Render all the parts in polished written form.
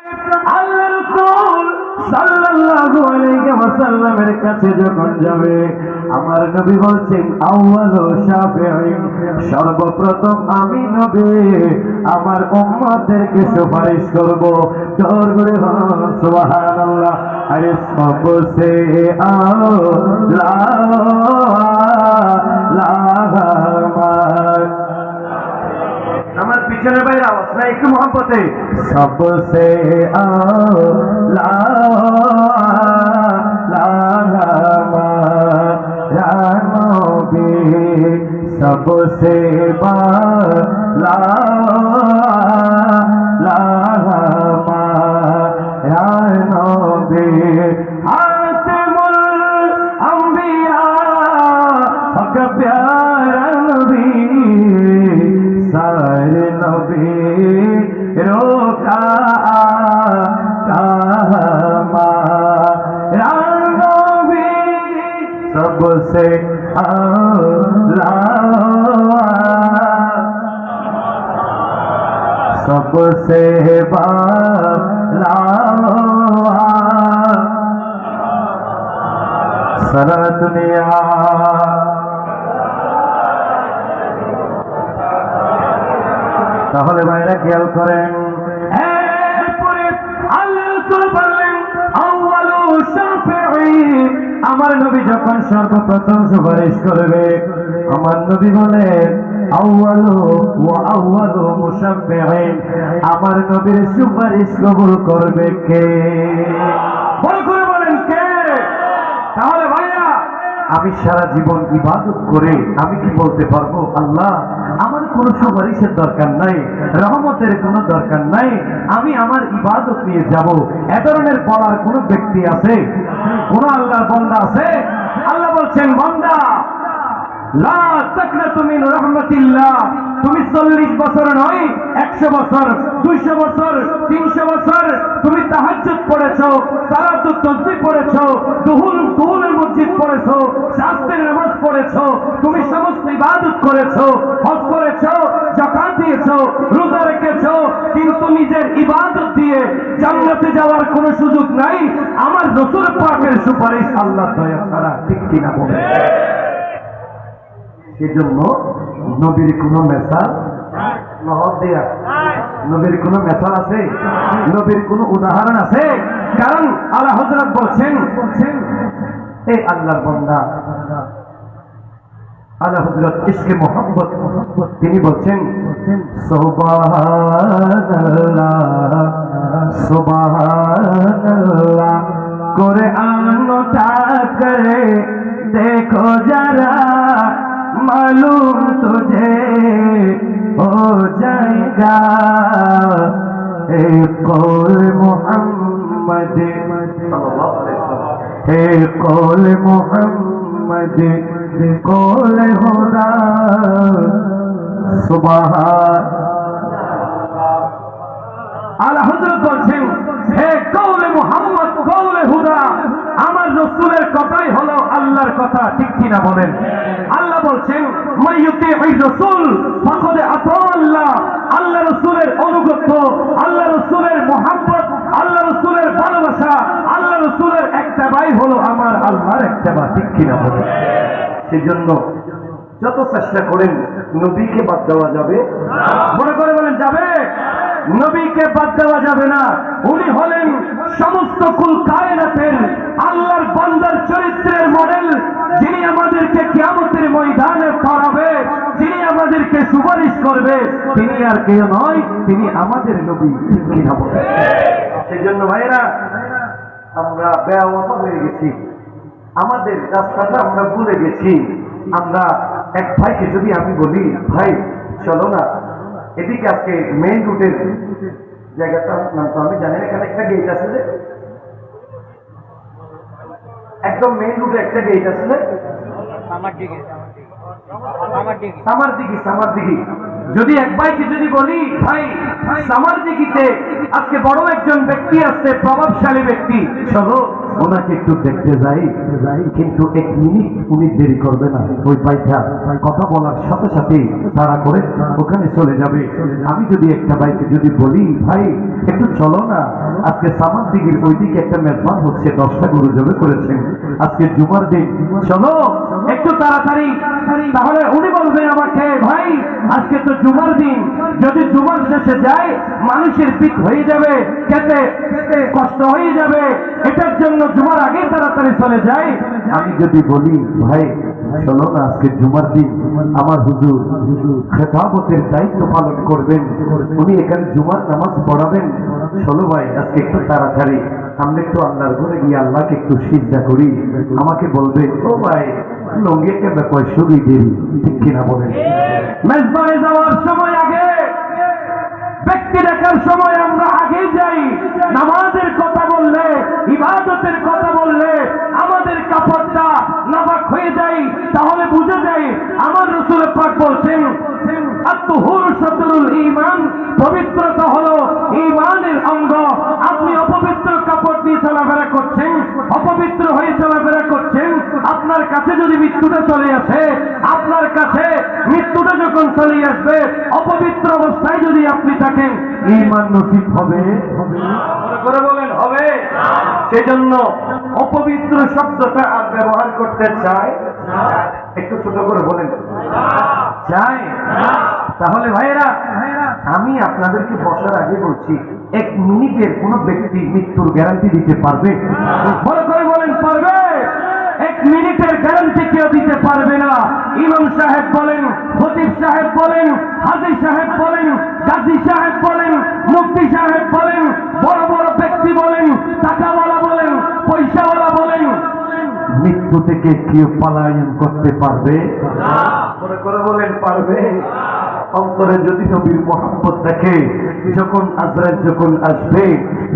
আল্লাহ রাসূল সাল্লাল্লাহু আলাইহি ওয়াসাল্লামের কাছে যখন যাবে, আমার নবী বলছেন আউয়ালু শাফিঈ, সর্বপ্রথম আমি নবী আমার উম্মতদেরকে সুপারিশ করব। জোর করে বলুন সুবহানাল্লাহ। আরে সবসে আলা আমার পিছনের বাইরে আওয়াজ না, একটু মহব্বতে। সবসে আলা নবী, সবসে বালা নবী, হাতিমুল আম্বিয়া হক প্যারা নবী, सारे नबी रोका नबी सबसे आला, सबसे बाला, सारा दुनिया। তাহলে ভাইরা খেয়াল করেন, এরপরে আল্লাহ রাসূল বললেন আউয়ালু শাফিঈ, আমার নবী যখন সর্বপ্রথম সুপারিশ করবে, আমার নবী বলেন আউয়ালু ওয়া আউয়ালু মুশাফফিঈন, আমার নবীর সুপারিশ কবুল করবে কে? বল করে বলেন কে? তাহলে ভাইরা আমি সারা জীবন ইবাদত করে আমি কি বলতে পারবো আল্লাহ আমার কোনো সুপারিশের দরকার নাই, রহমতের কোনো দরকার নাই, আমি আমার ইবাদত নিয়ে যাব? এ ধরনের বলার কোন ব্যক্তি আছে? কোন আল্লাহর বান্দা আছে? আল্লাহ বলছেন বান্দা লা তাকনাতু মিন রাহমাতিল্লাহ, তুমি 40 বছর নয় 100 বছর 200 বছর 300 বছর তুমি তাহাজ্জুদ পড়েছো, সালাতুত তাসবিহ পড়েছো, দুহুলের মসজিদ পড়েছো, শাস্ত্রের নামাজ পড়েছো, তুমি সমস্ত ইবাদত করেছো, হজ করেছো, যাকাত দিয়েছো, রোজা রেখেছো, কিন্তু নিজের ইবাদত দিয়ে জান্নাতে যাওয়ার কোনো সুযোগ নাই আমার রাসূল পাকের সুপারিশ আল্লাহ দয়া ছাড়া। ঠিক কিনা বলেন? সেজন্য নবীর কোন মেসাল নবীর কোন মেসাল আছে? নবীর কোন উদাহরণ আছে? কারণ আলা হযরত বলছেন এই আল্লাহর বান্দা আলা হযরত ইশকে মোহাম্মদ, তিনি বলছেন সুবহানাল্লাহ সুবহানাল্লাহ কুরআন করে देखो जरा मालूम तुझे हो जाएगा ए कौल मोहम्मद सल्लल्लाहु अलैहि वसल्लम, ए कौल मोहम्मद कौल खुदा सुबहान। আলা হযরত বলছেন হে কওলে মুহাম্মদ কওলে হুদা, আমার রাসূলের কথাই হলো আল্লাহর কথা। ঠিক কি না বলেন? আল্লাহ বলছেন মাইয়ুতিউর রাসূল ফাকাদ আতা আল্লাহ, আল্লাহ রাসূলের অনুগত, আল্লাহ রাসূলের মুহাব্বত, আল্লাহ রাসূলের ভালোবাসা, আল্লাহ রাসূলের ইত্তেবাই হলো আমার আল্লাহর ইত্তেবা। ঠিক কি না বলেন? সেজন্য যত চেষ্টা করেন নবীকে বাদ দেওয়া যাবে মনে করে বলেন যাবে? নবীকে বাদ দেওয়া যাবে না। উনি হলেন সমস্ত কুল কায়নাতের আল্লাহর বান্দার চরিত্রের মডেল, যিনি আমাদেরকে কিয়ামতের ময়দানে পড়াবে, যিনি আমাদেরকে সুপারিশ করবে, তিনি আর কেউ নয়, তিনি আমাদের নবী। ঠিক কিনা বলেন? সেজন্য ভাইরা আমরা বেয়াওয়াফা হয়ে গেছি, আমাদের রাস্তাটা আমরা ভুলে গেছি। আমরা এক ভাইকে যদি আমি বলি ভাই চলো না এদিকে, আজকে মেইন রুটের জায়গাটা নাম তো আমি জানি না, এখানে একটা গেট আছে যে একদম মেইন রুটে একটা গেট আছে যে সামারদিঘি। যদি এক ভাইকে যদি বলি ভাই সামারদিঘিতে আজকে বড় একজন ব্যক্তি আসছে, প্রভাবশালী ব্যক্তি, চলো ওনাকে একটু দেখতে যাই, কিন্তু 1 মিনিট উনি দেরি করবে না। ওই ভাইটা কথা বলার সাথে সাথে তাড়া করে ওখানে চলে যাবে। আমি যদি একটা ভাইকে যদি বলি, ভাই একটু চলো না, আজকে সামান দিঘির ওইদিকে একটা মেজবান হচ্ছে, 10টা গরু জবে করেছেন, আজকে জুমার দিন, চলো একটু তাড়াতাড়ি। তাহলে উনি বলবে আমাকে, ভাই আজকে তো জুমার দিন, যদি জুমার শেষে যায় মানুষের পিঠ হয়ে যাবে, খেতে কষ্ট হয়ে যাবে, এটার জন্য জুমার আগে তাড়াতাড়ি চলে যায়। আমি যদি বলি, ভাই চলো না, আজকে জুমার দিন, আমার হুজুর খেতাবতের দায়িত্ব পালন করবেন, উনি এখানে জুমার নামাজ পড়াবেন, চলো ভাই আজকে একটু তাড়াতাড়ি আমরা একটু আল্লাহর ঘরে গিয়ে আল্লাহকে একটু সিজদা করি। আমাকে বলবে, ও ভাই লঙ্গিকে ব্যাপার শুরুই দেরি, ঠিক কিনা বলেন? মেজবানে যাওয়ার সময় আগে, ব্যক্তি দেখার সময় আমরা আগে যাই। নামাজের কথা বললে, ইবাদতের কথা বললে আমাদের কাপড়টা নাবাক হয়ে যায়, তাহলে বুঝে যায় আমার রাসূল পাক বলছেন, আত-তুহুর শাতরুল ঈমান, পবিত্রতা হলো ঈমানের অঙ্গ। আপনি অপবিত্র কাপড় দিয়ে চলাফেরা করছেন, অপবিত্র হয়ে চলাফেরা করছেন, আপনার কাছে যদি মৃত্যুটা চলে আসে, আপনার কাছে মৃত্যুটা যখন চলে আসবে, অপবিত্র অবস্থায় যদি আপনি থাকেন, ঈমান নসিব হবে? করে বলেন হবে? সেজন্য অপবিত্র শব্দটা আর ব্যবহার করতে চাই, একটু ছোট করে বলেন চাই। তাহলে ভাইয়েরা, আমি আপনাদেরকে বসার আগে বলছি, 1 মিনিটের কোন ব্যক্তি মৃত্যুর গ্যারান্টি দিতে পারবে? বড় করে বলেন পারবে? 1 মিনিটের গ্যারান্টি কেউ দিতে পারবে না। ইমাম সাহেব বলেন, খতিব সাহেব বলেন, হাজী সাহেব বলেন, গাজী সাহেব বলেন, মুফতি সাহেব বলেন, বড় বড় ব্যক্তি বলেন, টাকাওয়ালা বলেন, পয়সাওয়ালা বলেন, মৃত্যু থেকে কেউ পলায়ন করতে পারবে? মনে করে বলেন পারবে? অন্তরে যদি নবীর মহব্বত থাকে, যখন আজরাইল যখন আসবে,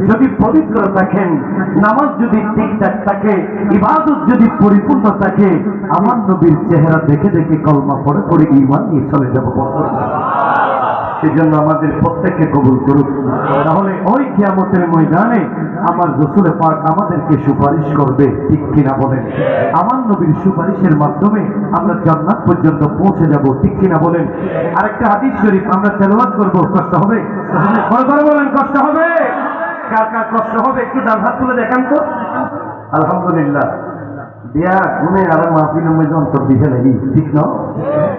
যদি পবিত্র থাকেন, নামাজ যদি ঠিকঠাক থাকে, ইবাদত যদি পরিপূর্ণ থাকে, আমার নবীর চেহারা দেখে দেখে কলমা পড়ে পড়ে ঈমান নিয়ে চলে যাব। সেজন্য আমাদের প্রত্যেককে কবুল করুক। তাহলে ওই কিয়ামতের ময়দানে আমার রাসূল পাক আমাদেরকে সুপারিশ করবে, ঠিক কিনা বলেন? আমার নবীর সুপারিশের মাধ্যমে আমরা জান্নাত পর্যন্ত পৌঁছে যাব, ঠিক কিনা বলেন? আরেকটা হাদিস শরীফ আমরা তেলাওয়াত করব, কষ্ট হবে? বড় বলেন কষ্ট হবে? কার কার কষ্ট হবে একটু ডান হাত তুলে দেখান তো। আলহামদুলিল্লাহ। বিয়া গুনে আর মাহফিলের মধ্যে অন্তর দিতে লাগি, ঠিক না?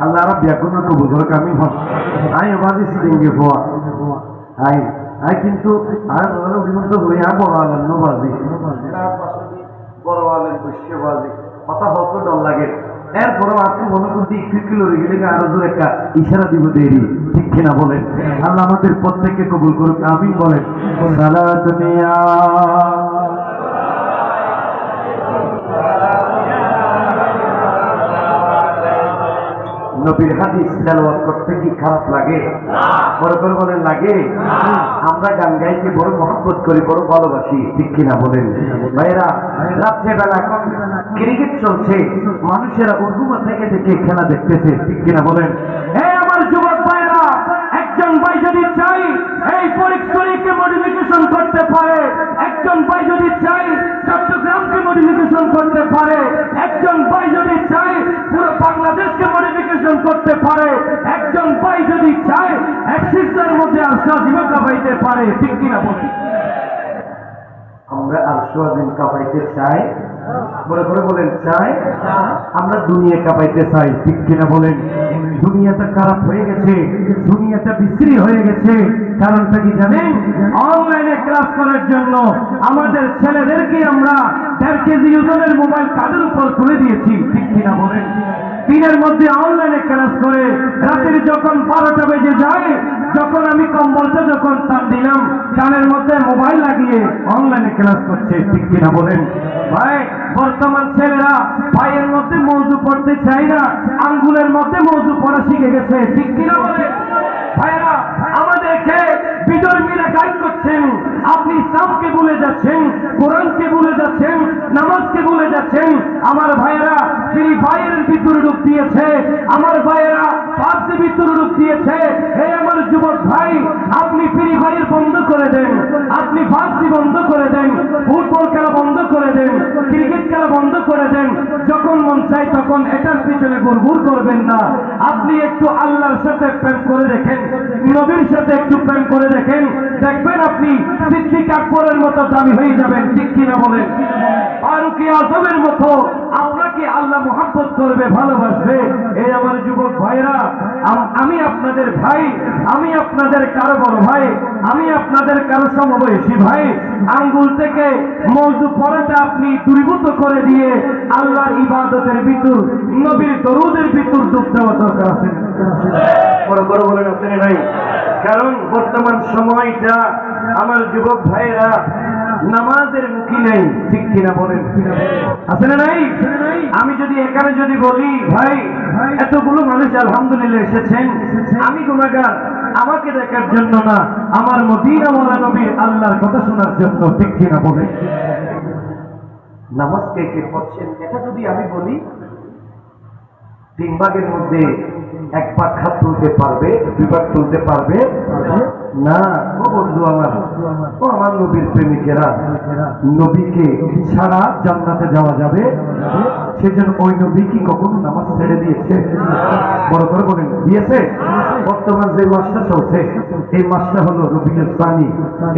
আল্লাহ আর বিয়া কোনো কবুল করুক। আমি বাজি সিটিংগে পোয়া আই কিন্তু আর অভিমত হই আর বড় আলেন নো বাজি, বড় আলেন বসে বাজি, কথা হতো ডর লাগে। এরপরে আপনি মনে করতে একটু কিলো গেলে আরো দূর একটা ইশারা দিব দেরি, ঠিক কিনা বলেন? আল্লাহ আমাদের প্রত্যেককে কবুল করুক, আমিন বলেন। সালাত দুনিয়া নবীর হাদিস তেলাওয়াত করতে কি খারাপ লাগে? বড় করে বলেন লাগে? আমরা গান গাইতে বড় মহব্বত করি, বড় ভালোবাসি, ঠিক কিনা বলেন? ভাইরা, রাত্রেবেলা এখন ক্রিকেট চলছে, মানুষেরা উর্দুমা থেকে দেখে খেলা দেখতেছে, ঠিক কিনা বলেন? এই আমার যুবক ভাইরা, একজন ভাই যদি চাই এই ফরিদপুরকে মডিফিকেশন করতে পারে, একজন ভাই যদি চাই চট্টগ্রামকে মডিফিকেশন করতে পারে, একজন ভাই যদি চাই পুরো বাংলাদেশকে মডিফিকেশন করতে পারে, একজন ভাই যদি চাই এক্সিসের মধ্যে আশাজীবন কাঁপাইতে পারে, ঠিক কিনা বলি? আমরা আশাজীবন কাঁপাইতে চাই, বলে করে বলেন চাই। আমরা দুনিয়া কাঁপাইতে চাই, ঠিক কিনা বলেন? দুনিয়াটা খারাপ হয়ে গেছে, দুনিয়াটা বিশ্রী হয়ে গেছে। কারণটা কি জানেন? অনলাইনে ক্লাস করার জন্য আমাদের ছেলেদেরকে আমরা 1.5 কেজি ওজনের মোবাইল কাঁধের উপর তুলে দিয়েছি, ঠিক কিনা বলেন? দিনের মধ্যে অনলাইনে ক্লাস করে রাতের যখন 12টা বেজে যায়, যখন আমি কম্বলটা যখন টান দিলাম, কানের মধ্যে মোবাইল লাগিয়ে অনলাইনে ক্লাস করছে, ঠিক কিনা বলেন? ভাই, বর্তমান ছেলেরা পায়ের মধ্যে মৌজু পড়তে চাই না, আঙ্গুলের মধ্যে মৌজু পড়া শিখে গেছে, ঠিক কিনা বলেন? ভাইরা, আমাদেরকে বিধর্মীরা গাইড করছেন, আপনি ইসলামকে ভুলে যাচ্ছেন, কোরআনকে ভুলে যাচ্ছেন, নামাজকে ভুলে যাচ্ছেন। আমার ভাইয়েরা ফ্রি ফায়ারের ভিতরে ডুব দিয়েছে, আমার ভাইয়েরা পাবজি ভিতরে ডুব দিয়েছে। এই আমার যুবক ভাই, আপনি ফ্রি ফায়ার বন্ধ করে দেন, আপনি পাবজি বন্ধ করে দেন, ফুটবল খেলা বন্ধ করে দেন, দেন, ক্রিকেট খেলা বন্ধ করে দেন, যখন মন চাই তখন এটার পিছনে গুড়গুড় করবেন না। আপনি একটু আল্লাহর সাথে প্রেম করে দেখেন, নবীর সাথে একটু প্রেম করে দেখেন, দেখবেন আপনি সিদ্দিক আকবরের মতো দামি হয়ে যাবেন। ঠিক কিনা বলেন? ফারুক আজমের মতো আপনাকে আল্লাহ মোহাব্বত করবে, ভালোবাসবে। এই আমার যুবক ভাইরা, আমি আপনাদের ভাই, আমি আপনাদের কারো বড় ভাই, আমি আপনাদের কারো সমবয়সী ভাই। আঙ্গুল থেকে মওযু পড়াটা আপনি দূরীভূত করে দিয়ে আল্লাহর ইবাদতের ভিতর, নবীর দরুদের ভিতর ডুব দেওয়া দরকার আছে। বড় বড় বলেন আসেন নাই? কারণ বর্তমান সময়টা আমার যুবক ভাইরা নামাজের মুখী নেই। ঠিক কিনা বলেন? আছে না নাই? আমি যদি এখানে যদি বলি ভাই এতগুলো মানুষ আলহামদুলিল্লাহ এসেছেন, আমি গুনাহগার, আমাকে দেখার জন্য না, আমার মদিনাওয়ালা নবীর আল্লাহর কথা শোনার জন্য। ঠিক কিনা বলেন? নামাজ কে কে পড়ছেন এটা যদি আমি বলি, 3 ভাগের মধ্যে 1 ভাগ হাত তুলতে পারবে, 2 ভাগ তুলতে পারবে না। ও বন্ধু আমার, ও আমার নবীর প্রেমিকেরা, নবীকে ছাড়া জান্নাতে যাওয়া যাবে? সেজন্য ওই নবী কি কখনো নামাজ ছেড়ে দিয়েছে? বড় করে বলেন, দিয়েছে? বর্তমান যে মাসটা চলছে, এই মাসটা হলো রবিউল সানি।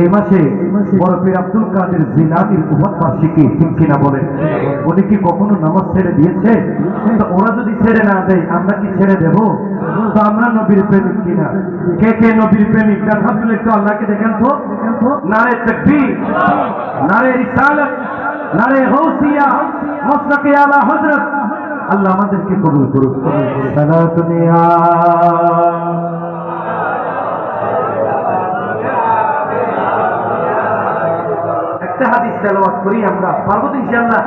এই মাসে বড় পীর আব্দুল কাদের জিলানীর উফাত বার্ষিকী। ঠিক কিনা বলেন? উনি কি কখনো নামাজ ছেড়ে দিয়েছে? তো ওরা যদি ছেড়ে না দেয়, আমরা কি ছেড়ে দেব? তো আমরা নবীর প্রেমিক কিনা? কে কে নবীর প্রেমিক? আলহামদুলিল্লাহ, একটু আল্লাহকে দেখেন তো। নারে তাকবীর, নারে রিসালাত, নারে গৌসিয়া, মসলাকে আলা হযরত। আল্লাহ আমাদেরকে কবুল করুন। সালাতুনিয়া একটা হাদিস তেলাওয়াত করি আমরা, পারবো তো ইনশাআল্লাহ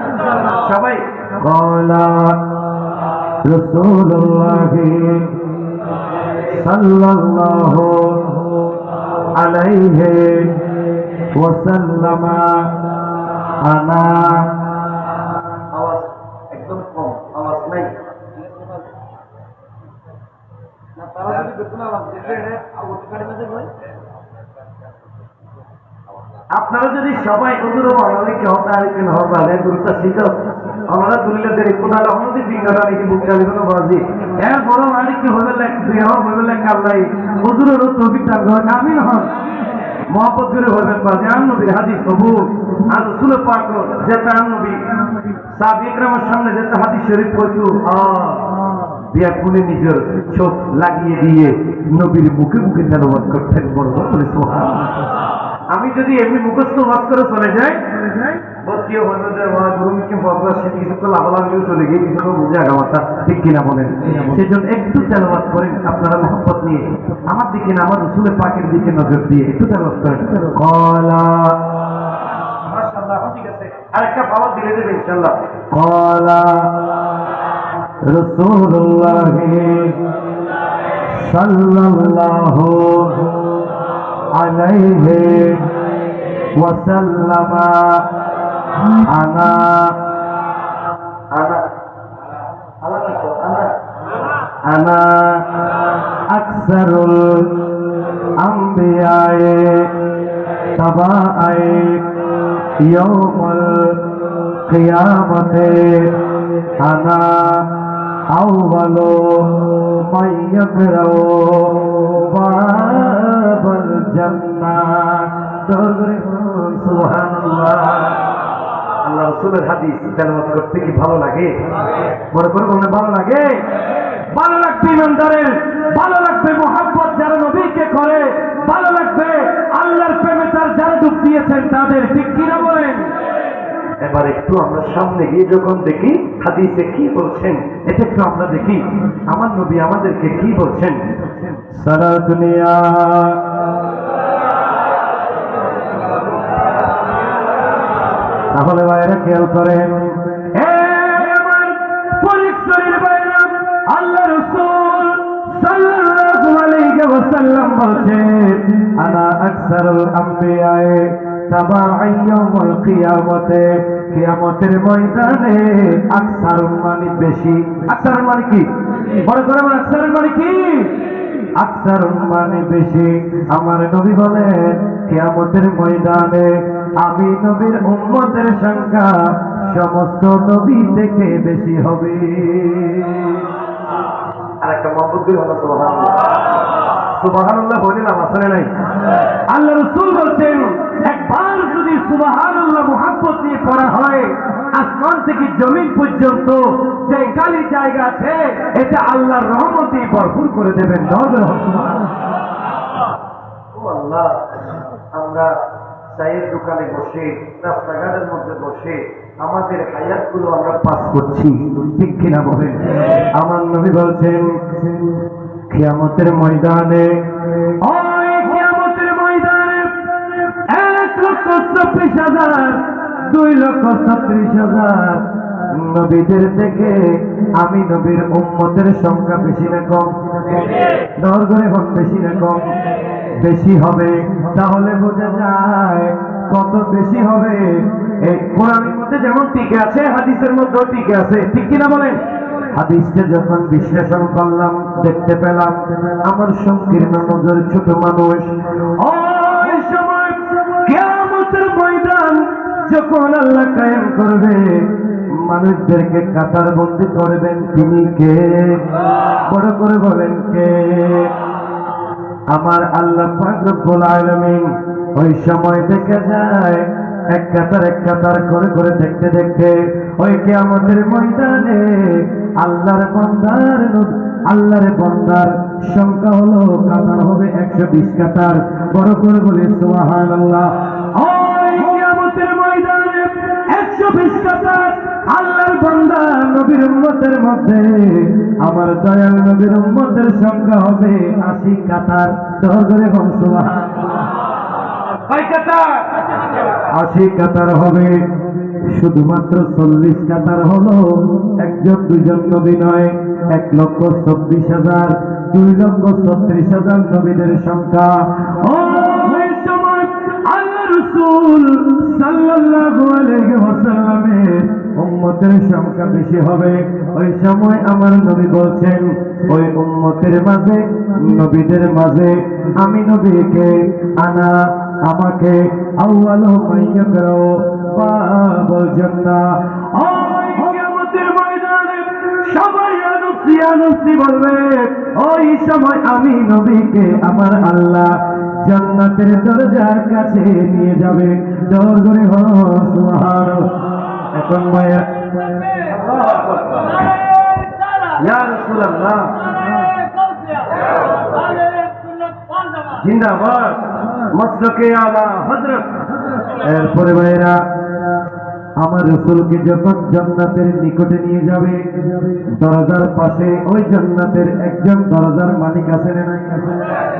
সবাই? ক্বালা রাসূলুল্লাহ সাল্লাল্লাহু আলাইহি ওয়াসাল্লাম, আনা আওয়াজ একদম কম, আওয়াজ নাই না, তারা যদি বেতন আওয়াজ দিলে আওয়াজ কাটে না যায়। আপনারা যদি সবাই ওদের অনেকে হতে আরেকদিন হবে গুরুত্ব ছিল, আমরা তুলিলে দেরি কোথায় আমাদের ফিঙ্গার আরেকটি বুক চালিয়ে কোনো বাজি এর বড় আরেকটি হইবে দুই হইবে কাল্লাই হুজুরের তৌফিকদার ঘর আমিন হন। মহব্বত করে হইবেন বাজি আন নবীর হাদিস কবুল আর রাসূল পাক যেটা আন নবী সাহাবী ইকরামের সামনে যেটা হাদিস শরীফ পড়তো, বিয়া খুলে নিজের চোখ লাগিয়ে দিয়ে নবীর মুখে মুখে তেলাওয়াত করতেন। বড় বলে সুবহানাল্লাহ। আমি যদি এমনি মুখস্থ ওয়াজ করে চলে যাই, ভর্তিও হইবে যে ওয়াজ গুরুকে বলবা সে কিছু তো লাভালাভিও চলে গিয়ে কিছু তো বুঝে আগামাতা। ঠিক কিনা বলেন? সেজন্য একটু তেলাওয়াত করেন আপনারা মহব্বত নিয়ে, আমার দিকে না, আমার রাসূলের পাকের দিকে নজর দিয়ে একটু তেলাওয়াত করেন। ক্বালা মাশাআল্লাহ, ঠিক আছে, আরেকটা পাওয়া দিলে দেবে ইনশাআল্লাহ। ক্বালা রাসূলুল্লাহ সাল্লাল্লাহু আলাইহি ওয়াসাল্লাম, আনা আনা আকসারুল আম্বিয়ায়ে তাবাআয়ে ইয়াউমুল কিয়ামতে, আনা আউয়ালু মান ইয়াকরাউ বাবাল জান্নাত। সুবহানাল্লাহ। আল্লাহ রাসূলের হাদিস তেলাওয়াত করতে কি ভালো লাগে? বড় করে বললে ভালো লাগে? ভালো লাগবে ইমানদারের, ভালো লাগবে মুহাব্বত যারা নবীকে করে, ভালো লাগবে আল্লাহর প্রেমে তার যারা ডুব দিয়েছেন তাদের। ঠিক কিনা বলেন? এবার একটু আমরা সামনে গিয়ে যখন দেখি হাদিসে কি বলছেন, এটা একটু আমরা দেখি আমার নবী আমাদেরকে কি বলছেন। সারা দুনিয়া তাহলে ভাইরা খেয়াল করেন, আমার পরিচয়ের বাইরা আল্লাহ রাসূল সাল্লাল্লাহু আলাইহি ওয়াসাল্লাম বলেন, আনা আকসারুল আম্বিয়ায়ে তাবাআ ইয়াউমুল কিয়ামতে, কিয়ামতের ময়দানে আকসার মানে বেশি। আকসার মানে কি? বড় করে বলেন, আকসার মানে কি? আকসার মানে বেশি। আমার নবী বলেন কিয়ামতের ময়দানে আমি নবীর উম্মতের সংখ্যা সমস্ত নবী থেকে বেশি হবে। আর একটা মহব্বত হলো সুবহানাল্লাহ। সুবহানাল্লাহ বলিলাম আসলে নাই। আল্লাহ রাসূল বলছেন একবার যদি সুবহানাল্লাহ মুহাব্বত নিয়ে পড়া হয়, আসমান থেকে জমিন পর্যন্ত যে খালি জায়গা আছে এটা আল্লাহর রহমতে ভরপুর করে দেবেন। সুবহানাল্লাহ। ও আল্লাহ, আমরা চায়ের দোকানে বসে, রাস্তাঘাটের মধ্যে বসে আমাদের হায়াতগুলো আমরা পাস করছি, ঠিক কিনা বলেন? আমার নবী বলছেন কিয়ামতের ময়দানে, ওই কিয়ামতের ময়দানে 1,24,000 2,36,000 নবীদের থেকে আমি নবীর উম্মতের সংখ্যা বেশি না কম? দরগরে হন বেশি না কম? বেশি হবে। তাহলে বোঝা যায় কত বেশি হবে। এই কোরআনের মধ্যে যেমন টিকে আছে, হাদিসের মধ্যেও টিকে আছে, ঠিক কিনা বলেন? হাদিসকে যখন বিশ্লেষণ করলাম, দেখতে পেলাম আমার সংকীর্ণ নজর ছোট মানুষ, ওই সময় কিয়ামতের ময়দান যখন আল্লাহ কায়েম করবে, মানুষদেরকে কাতার বন্দী করবেন, তিনি কে? বড় করে বলেন কে? আমার আল্লাহ পাক রব্বুল আলামিন। ওই সময় দেখা যায় এক কাতার করে করে দেখতে দেখতে ওই কিয়ামতের ময়দানে আল্লাহর বান্দার সংখ্যা হলো কাতার হবে 120 কাতার। বড় করে বলি সুবহানাল্লাহ। ওই কিয়ামতের ময়দানে 120 কাতার আল্লাহর বান্দা নবীর উম্মতের মধ্যে আমার দয়াল নবীর উম্মতের সংখ্যা হবে 80 কাতার। দরগরে বল সুবহানাল্লাহ। কয় কাতার? 80 কাতার হবে। শুধুমাত্র 40 কাতার হলো একজন দুইজন নবী নয়, 1,24,000 2,36,000 নবীদের সংখ্যা। ওই সময় আল্লাহ রাসূল সাল্লাল্লাহু আলাইহি ওয়াসাল্লামের উম্মতের সংখ্যা বেশি হবে। ওই সময় আমার নবী বলছেন ওই উম্মতের মাঝে, নবীদের মাঝে আমি নবীকে আমাকে আউয়ালু মাইয়াকরাউ বাবুল জান্নাহ। ওই কিয়ামতের ময়দানে সবাই আনন্দি বলবে, ওই সময় আমি নবীকে আমার আল্লাহ জান্নাতের দরজার কাছে নিয়ে যাবে। জোর করে হো সুবহানাল্লাহ। এখন ভাইয়া ইয়া রাসূলুল্লাহ জিন্দাবাদ, মসলকে আলা হযরত। এরপরে ভাইরা আমার রাসূলকে যখন জান্নাতের নিকটে নিয়ে যাবে, দরজার পাশে ওই জান্নাতের একজন দরজার মালিক আছে না নাই?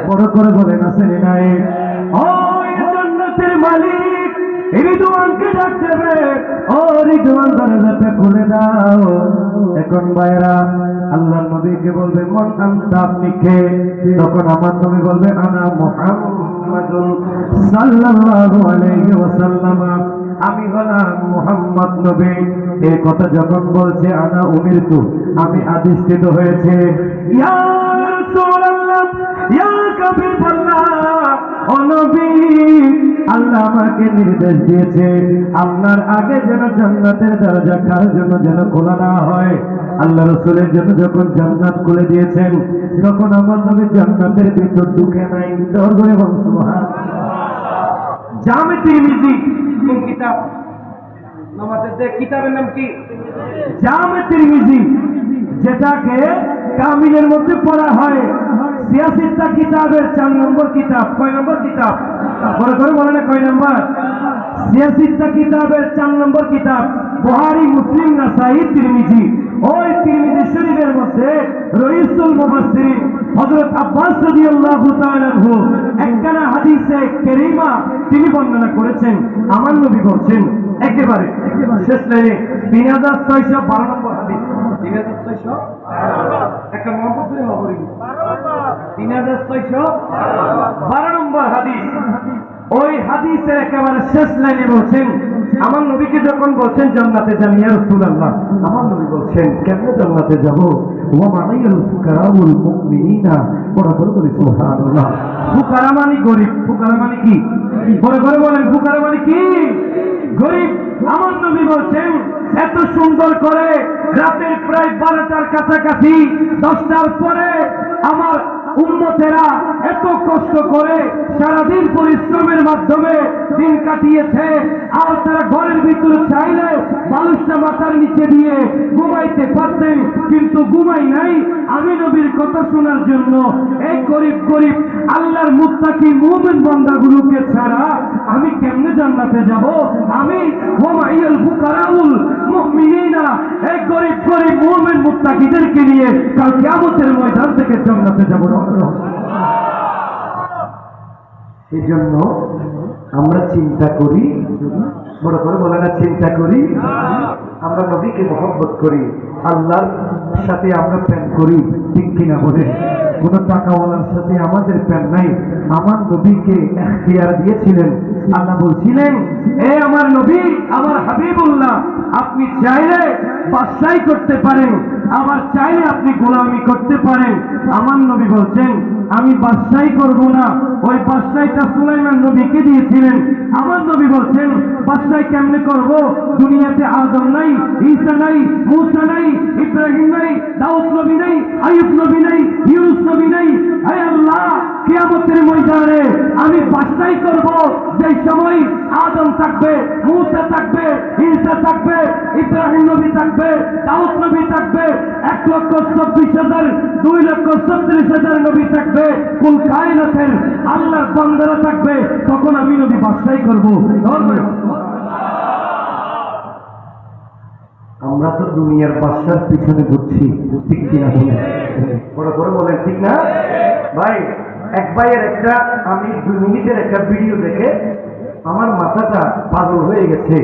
বড় করে বলেন আছে না নাই? ওই জান্নাতের মালিক রিদওয়ানকে ডাক দেবে, ও রিদওয়ান দরজাটা খুলে দাও। এখন ভাইরা আল্লাহ নবীকে বলবে মন আনতা, আপনি কে? তখন আমার নবী বলবে আনা মুহাম্মাদুন সাল্লাল্লাহু আলাইহি ওয়াসাল্লাম, আমি হলাম মুহাম্মদ নবী। এই কথা যখন বলছে আনা উমিরতু, আমি আদিষ্ঠিত হয়েছে। ইয়া রাসূলুল্লাহ, ইয়া হাবিবাল্লাহ, ও নবী, আল্লাহ আমাকে নির্দেশ দিয়েছে আপনার আগে যেন জান্নাতের দরজা কারোর জন্য যেন খোলা না হয়। আল্লাহ রাসূলের জন্য যখন জান্নাত খুলে দিয়েছেন, তখন আমার নবী জান্নাতের ভিতর ঢুকে নাই। দরবারে বল সুবহানাল্লাহ। জামে তিরমিজি কোন কিতাব? নামাজের কিতাবের নাম কি? জামে তিরমিজি, যেটাকে কামিলের মধ্যে পড়া হয়। 86টা কিতাবের 4 নম্বর কিতাব। কয় নম্বর কিতাব? বড় করে বলে না কয় নম্বর? 86টা কিতাবের 4 নম্বর কিতাব। বুখারী, মুসলিম, নাসাঈ, তিরমিজি। ওই তিরমিজি শরীফের মধ্যে রাইসুল মুফাসসিরিন হযরত আব্বাস রাদিয়াল্লাহু তাআলা আনহু একখানা হাদিসে কারীমা তিনি বর্ণনা করেছেন। আমার নবী বলেন একেবারে শেষ লাইনে 3612 নম্বর হাদিস। 3612 একটা মহব্বত করে হবে 3612 নম্বর হাদিস। ওই হাদিসের একেবারে শেষ লাইনে বলছেন আমার নবীকে যখন বলছেন জান্নাতে যান ইয়া রাসূলুল্লাহ, আমার নবী বলছেন কেমনে জান্নাতে যাব? ওয়া মা'আল ফুকারাউল মুমিনিনা। বড় করে বলি সুবহানাল্লাহ। ফুকারা মানে গরিব। ফুকারা মানে কি? বড় করে বলেন ফুকারা মানে কি? গরিব। আমার নবী বলছেন এত সুন্দর করে রাতের প্রায় 12টার কাছাকাছি 10টার পরে আমার উম্মতেরা এত কষ্ট করে সারাদিন পরিশ্রমের মাধ্যমে দিন কাটিয়েছে, আর তারা ঘরের ভিতরে চাইলে বালুসটা মাথার নিচে দিয়ে ঘুমাইতে পারতেন, কিন্তু ঘুমাই নাই আমি নবীর কথা শোনার জন্য। এই গরিব গরিব আল্লাহর মুত্তাকি মুমিন বান্দাগুলোকে ছাড়া আমি কেমনে জান্নাতে যাব? আমি ওয়ামাইয়াল ফুকারাউল মুমিনিনা, এই গরিব গরিব মুমিন মুত্তাকিদেরকে নিয়ে কাল কিয়ামতের ময়দান থেকে জান্নাতে যাব না। এই জন্য আমরা চিন্তা করি, বড় করে বলে না, চিন্তা করি আমরা নবীকে মহব্বত করি, আল্লাহর সাথে আমরা প্রেম করি, ঠিক কিনা বলে? কোন টাকাওয়ালার সাথে আমাদের প্রেম নাই। আমার নবীকে এখতিয়ার দিয়েছিলেন, আল্লাহ বলছিলেন, এ আমার নবী, আমার হাবিবুল্লাহ, আপনি চাইলে বাদশাহী করতে পারেন, আবার চাইলে আপনি গোলামি করতে পারেন। আমার নবী বলছেন, আমি বাদশাহী করব না। ওই বাদশাহীটা সুলাইমান নবীকে দিয়েছিলেন। আমার নবী বলছেন, বাদশাহী কেমনে করব? দুনিয়াতে আদম নাই, ঈসা নাই, মূসা নাই, ইব্রাহিম নাই, দাউদ নবী নাই, আইয়ুব নবী নাই, ইউনুস নবী নাই। হে আল্লাহ, কিয়ামতের ময়দানে আমি বাদশাহী করব যে সময় আদম থাকবে, মূসা থাকবে, ঈসা থাকবে, ইব্রাহিম নবী থাকবে, দাউদ নবী থাকবে, 1,24,000, 2,36,000 নবী থাকবে, কুল কায়নাতের আল্লাহর বান্দারা থাকবে, তখন আমি নবী বাদশাহী করব। আমরা তো দুনিয়ার বাদশার পিছনে ঘুরছি, ঠিক কিনা বলেন? বড় করে বলেন, ঠিক না ভাই? এক ভাইয়ের একটা, আমি 2 মিনিটের একটা ভিডিও দেখে আমার মাথাটা পাগল হয়ে গেছে।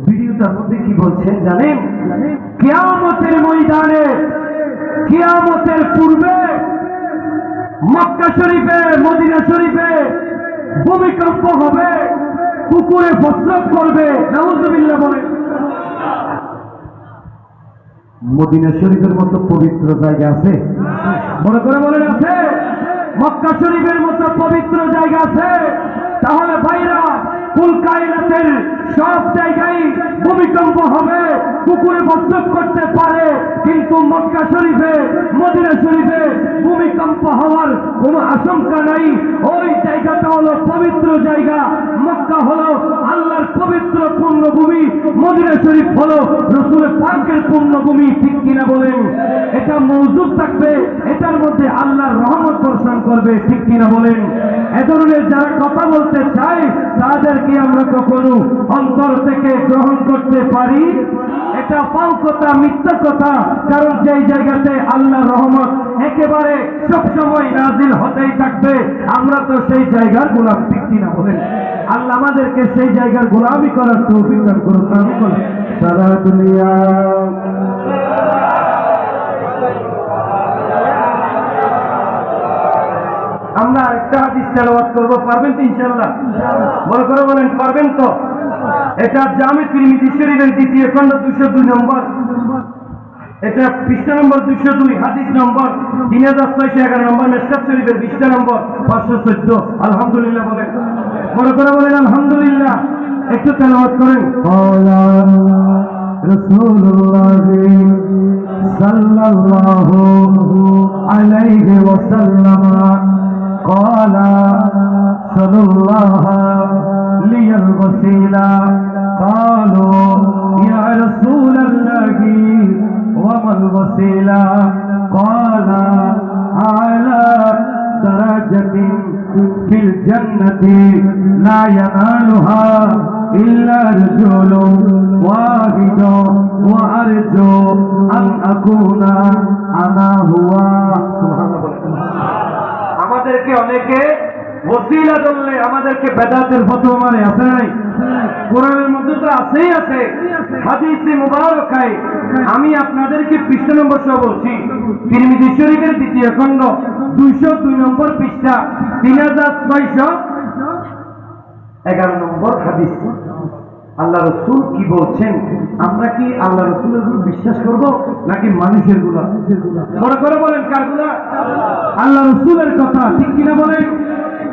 ভিডিওটার মধ্যে কি বলছেন জানেন? কিয়ামতের ময়দানে, কিয়ামতের পূর্বে মক্কা শরীফে, মদিনা শরীফে ভূমিকম্প হবে, পুকুরে প্রস্রাব করবে। নাউযুবিল্লাহ বলেন। মদিনা শরীফের মতো পবিত্র জায়গা আছে? মনে করে বলেন, আছে? মক্কা শরীফের মতো পবিত্র জায়গা আছে? তাহলে ভাইরা, কুল কায়নাতের সব জায়গায় ভূমিকম্প হবে, পুকুরে প্রস্রাব করতে পারে, কিন্তু মক্কা শরীফে, মদিনা শরীফে ভূমিকম্প হওয়ার কোনো আশঙ্কা নাই। ওই জায়গাটা হলো পবিত্র জায়গা। মক্কা হলো আল্লাহর পবিত্র পূর্ণভূমি, মদিনা শরীফ হলো রাসূলের পাকের পূর্ণভূমি, ঠিক কিনা বলেন? এটা মওজুদ থাকবে, এটার মধ্যে আল্লাহর রহমত বর্ষণ করবে, ঠিক কিনা বলেন? এ ধরনের যারা কথা বলতে চায় তাদেরকে আমরা কখনো অন্তর থেকে গ্রহণ করতে পারি? এটা ফাও কথা, মিথ্যা কথা। কারণ যেই জায়গাতে আল্লাহর রহমত একেবারে সবসময় নাজিল হতেই থাকবে, আমরা তো সেই জায়গার গোলাম, ঠিক কিনা বলেন? আল্লাহ আমাদেরকে সেই জায়গার গোলামি করার তৌফিক দান করুন। সারা দুনিয়া আমরা একটা হাদিস তেলাওয়াত করব, পারবেন তো ইনশাআল্লাহ? বড় করে বলেন, পারবেন তো? এটা জামে তিরমিজি শরীফের 2য় খণ্ড 202 নম্বর, এটা পৃষ্ঠা নম্বর 202, হাদিস নম্বর 3611 নম্বর, মিশকাত শরীফের 20 নম্বর 514। আলহামদুলিল্লাহ বলেন, বড় করে বলেন আলহামদুলিল্লাহ। একটু তেলাওয়াত করেন। ক্বালা রাসূলুল্লাহ সাল্লাল্লাহু আলাইহি ওয়াসাল্লাম قال صلى الله لي الوسيلة قالوا يا رسول الله وما الوسيلة قال أعلى درجة في الجنة لا ينالها إلا رجل واحد وأرجو أن أكون أنا هو। আমাদেরকে অনেকে ওসিলা ধরলে আমাদেরকে বেদাতের ফতোয়া মারে, আছে নাই? কোরআনের মধ্যে তো আছেই আছে, হাদিসে মুবারকায়। আমি আপনাদেরকে পৃষ্ঠা নম্বর সহ বলছি, তিরমিজি শরীফের 2য় খণ্ড 202 নম্বর পৃষ্ঠা 3611 নম্বর হাদিস। আল্লাহ রসুল কি বলছেন? আমরা কি আল্লাহ রসুলের গুলো বিশ্বাস করব নাকি মানুষের গুলা? বড় করে বলেন, কার গুলা? আল্লাহ রসুলের কথা, ঠিক কিনা বলেন?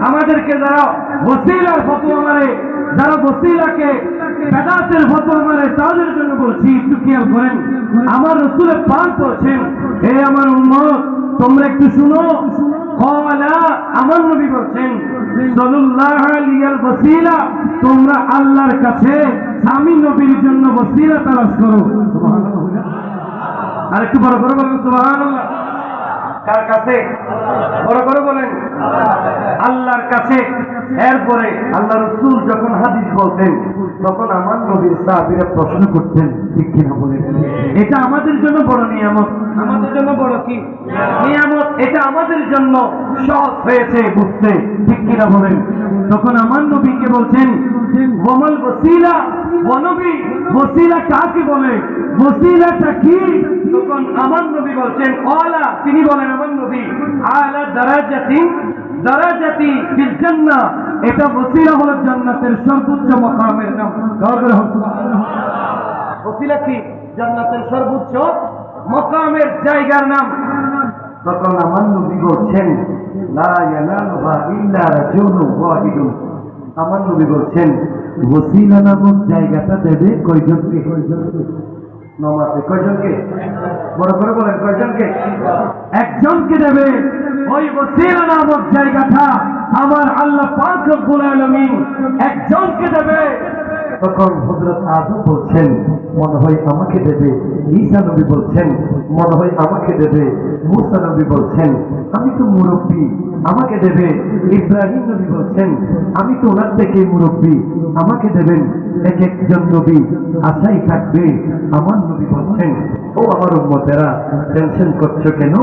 আমাদেরকে যারা ওসিলার ফতোয়া মারে, যারা ওসিলাকে বেদাতের ফতোয়া মারে তাদের জন্য বলছি, একটু খেয়াল করেন। আমার রাসূল পাক বলছেন, হে আমার উম্মত তোমরা একটু শুনো। ক্বালা, আমার নবী বলছেন, সাল্লাল্লাহু আলাইহি ওয়াসাল্লাম, তোমরা আল্লাহর কাছে আমি নবীর জন্য ওসিলা তালাশ করো। সুবহানাল্লাহ। আর একটু বড় করে বলেন সুবহানাল্লাহ। কার কাছে? বড় করে বলেন, আল্লাহর কাছে। এরপরে আল্লাহ রাসূল যখন হাদিস বলতেন তখন আমার নবীর সাহাবীরা প্রশ্ন করতেন, ঠিক কিনা বলেন? এটা আমাদের জন্য বড় নিয়ামত, আমাদের জন্য বড় কি নিয়ামত, এটা আমাদের জন্য সহজ হয়েছে বুঝতে, ঠিক কিনা বলেন? তখন আমার নবীকে বলছেন, ওয়ামাল ওসিলা, ও নবী ওসিলা কাকে বলে, ওসিলাটা কি? তখন আমার নবী বলছেন, আলা, তিনি বলেন আমার নবী, আলা দারাজাতি ফিল জান্নাহ, এটা ওসিলা হলো জান্নাতের সর্বোচ্চ মাকামের নাম। ওসিলা কি? জান্নাতের সর্বোচ্চ মাকামের জায়গার নাম। তখন আমার নবী বলছেন, লা ইয়ানালুহা ইল্লা রাজুলুন ওয়াহিদুন, আমার নবী বলছেন ওসিলা নামক জায়গাটা দেবে কয়জনকে? নমাজে কয়জনকে? বড় করে বলেন, কয়জনকে? একজনকে দেবে। ওই ওসিলা নামক জায়গাটা আমার আল্লাহ পাক রব্বুল আলামিন একজনকে দেবে। তখন হযরত আদম বলছেন, মনে হয় আমাকে দেবে। ঈসা নবী বলছেন, মনে হয় আমাকে দেবে। মুসা নবী বলছেন, আমি তো মুরব্বী, আমাকে দেবে। ইব্রাহিম নবী বলছেন, আমি তো ওনার থেকে মুরব্বী, আমাকে দেবেন। এক একজন নবী আশাই থাকবে। আমার নবী বলছেন, ও আমার উম্মতেরা, টেনশন করছো কেন?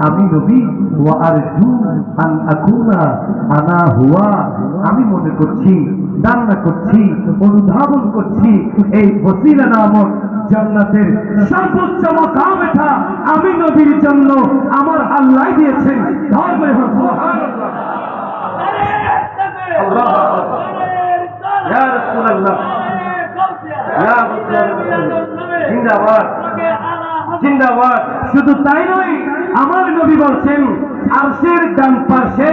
আমি নবী, ওয়া আরজু আন আকুনা আনা হুয়া, আমি মনে করছি, ধারণা করছি, অনুধাবন করছি, এই ওসিলা নামক জান্নাতের সর্বোচ্চ মাকাম এটা আমি নবীর জন্য আমার আল্লাহ দিয়েছেন। ধর্মের সুবহানাল্লাহ, আল্লাহ ইয়া রাসূলুল্লাহ, ইয়া রাসূলুল্লাহ, জিন্দাবাদ জিন্দাবাদ। শুধু তাই নয়, আমার নবী বলছেন আরশের ডান পাশে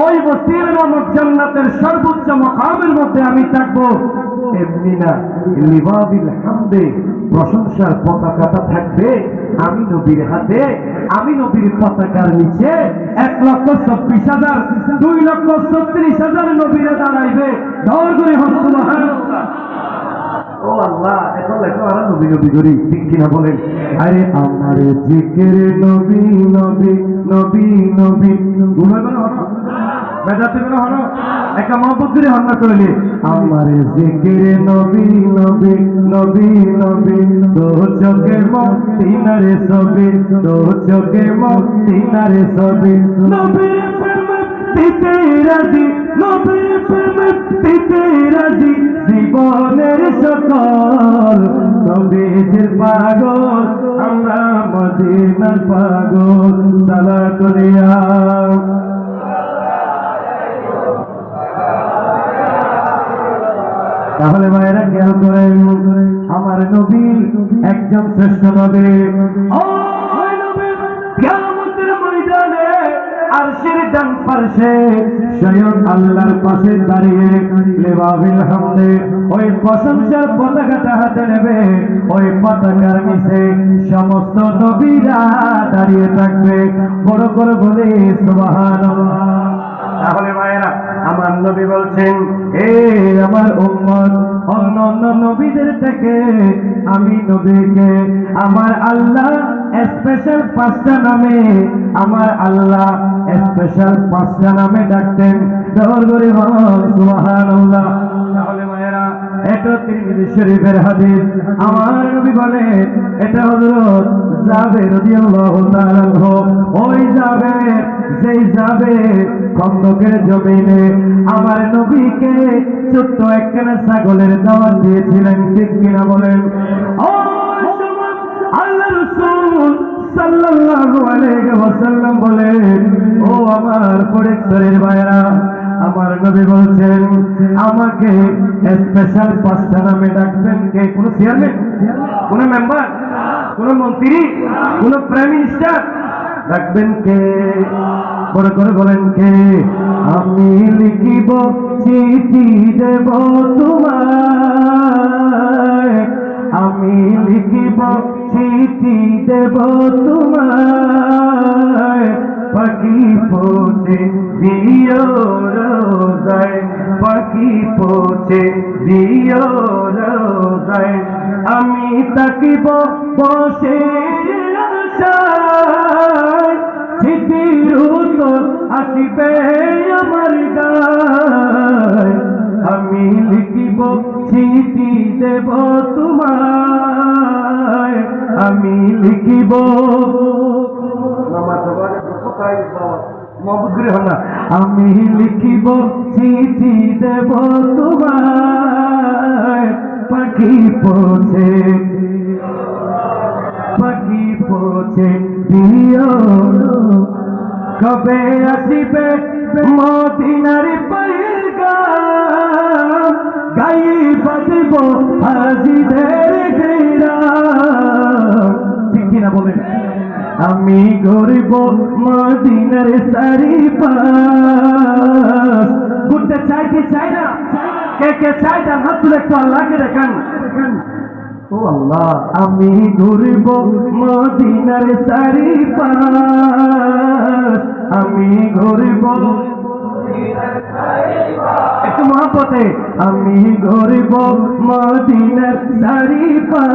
ওই ওসিলা নামক জান্নাতের সর্বোচ্চ মাকামের মধ্যে আমি থাকবো। এমনি না, লিওয়াবিল হামদে, প্রশংসার পতাকাটা থাকবে আমি নবীর হাতে। আমি নবীর পতাকার নিচে 1,26,000 2,36,000 নবীরা দাঁড়াইবে। দৌড় করে হন সুবহানাল্লাহ। ও আল্লাহ, এখন লেখো আর নবী নবী করি, ঠিক কিনা বলেন? আরে আমার জিকির নবী নবী নবী নবী, গুণগান হন, বেদাতে গুণ হন, একটা মহব্বতের হন্না করলে আমার জিকির নবী নবী নবী নবী, দো চোখে মদিনারে ছবি, দো চোখে মদিনারে ছবি, নবীর প্রেমে দিতে রাজি, নবীর প্রেমে দিতে রাজি, জীবনের সকল নবীজির পাগল, আমরা মদিনার পাগল। সালাত করিয়া তাহলে ভাইরা খেয়াল করেন, আমার নবী একজন শ্রেষ্ঠ নবী। ওই নবী কিয়ামতের ময়দানে আরশের ডান পাশে স্বয়ং আল্লাহর পাশে দাঁড়িয়ে লিওয়াবিল হামদে ওই প্রশংসার পতাকাটা হাতে নেবে। ওই পতাকার নিচে সমস্ত নবীরা দাঁড়িয়ে থাকবে। বড় করে বলে সুবহানাল্লাহ। তাহলে ভাইরা আমার নবী বলছেন, এ আমার উম্মত, অন্য অন্য নবীদের থেকে আমি নবীকে আমার আল্লাহ স্পেশাল 5টা নামে, আমার আল্লাহ স্পেশাল 5টা নামে ডাকতেন। দৌড় করে হন সুবহানাল্লাহ। তাহলে ভাইরা এটা তিরমিজি শরীফের হাদিস। আমার নবী বলেন, এটা হযরত জাবের রাদিয়াল্লাহু তাআলা আনহু, ওই জাবের যেই জাবের খন্দকের জমিনে আমার নবীকে ছোট্ট একখানা ছাগলের দাওয়াত দিয়েছিলেন, ঠিক কিনা বলেন? ওই সময় আল্লাহ রাসূল সাল্লাল্লাহু আলাইহি ওয়াসাল্লাম বলেন, ও আমার পরিচয়ের ভাইরা, আমার নবী বলছেন আমাকে স্পেশাল 5টা নামে ডাকবেন। কে? কোন চেয়ারম্যান, কোন মেম্বার, কোন মন্ত্রী, কোন প্রাইম মিনিস্টার? ডাকবেন কে? বড় করে বলেন কে? আমি লিখিব চিঠি দেব তোমার, দেব তোমায়, পাখি পৌঁছে দিও রোজায়, পাখি পৌঁছে দিও রোজায়। আমি তাকিব বসে আশায়, স্মৃতির উত্তর আসিবে আমার গায়। আমি লিখিব চিঠি দেব তোমায়, আমি লিখিব আমি লিখিব চিঠি দেব তোমায়, পাখি পৌঁছে, পাখি পৌঁছে দিও। কবে আসিবে মদিনার পয়গাম, গাই বাজব হাজিদের গেরাম। ঠিক কিনা বলেন? আমি ঘুরব মদিনার চারিপাশ। ঘুরতে চাই কি চাই না? কে কে চাই না? হাত তুলে একটু আল্লাহকে দেখান। ও আল্লাহ, আমি ঘুরব মদিনার চারিপাশ, আমি ঘুরব একটু মহাপথে, আমি ঘুরব মদিনার চারিপাশ।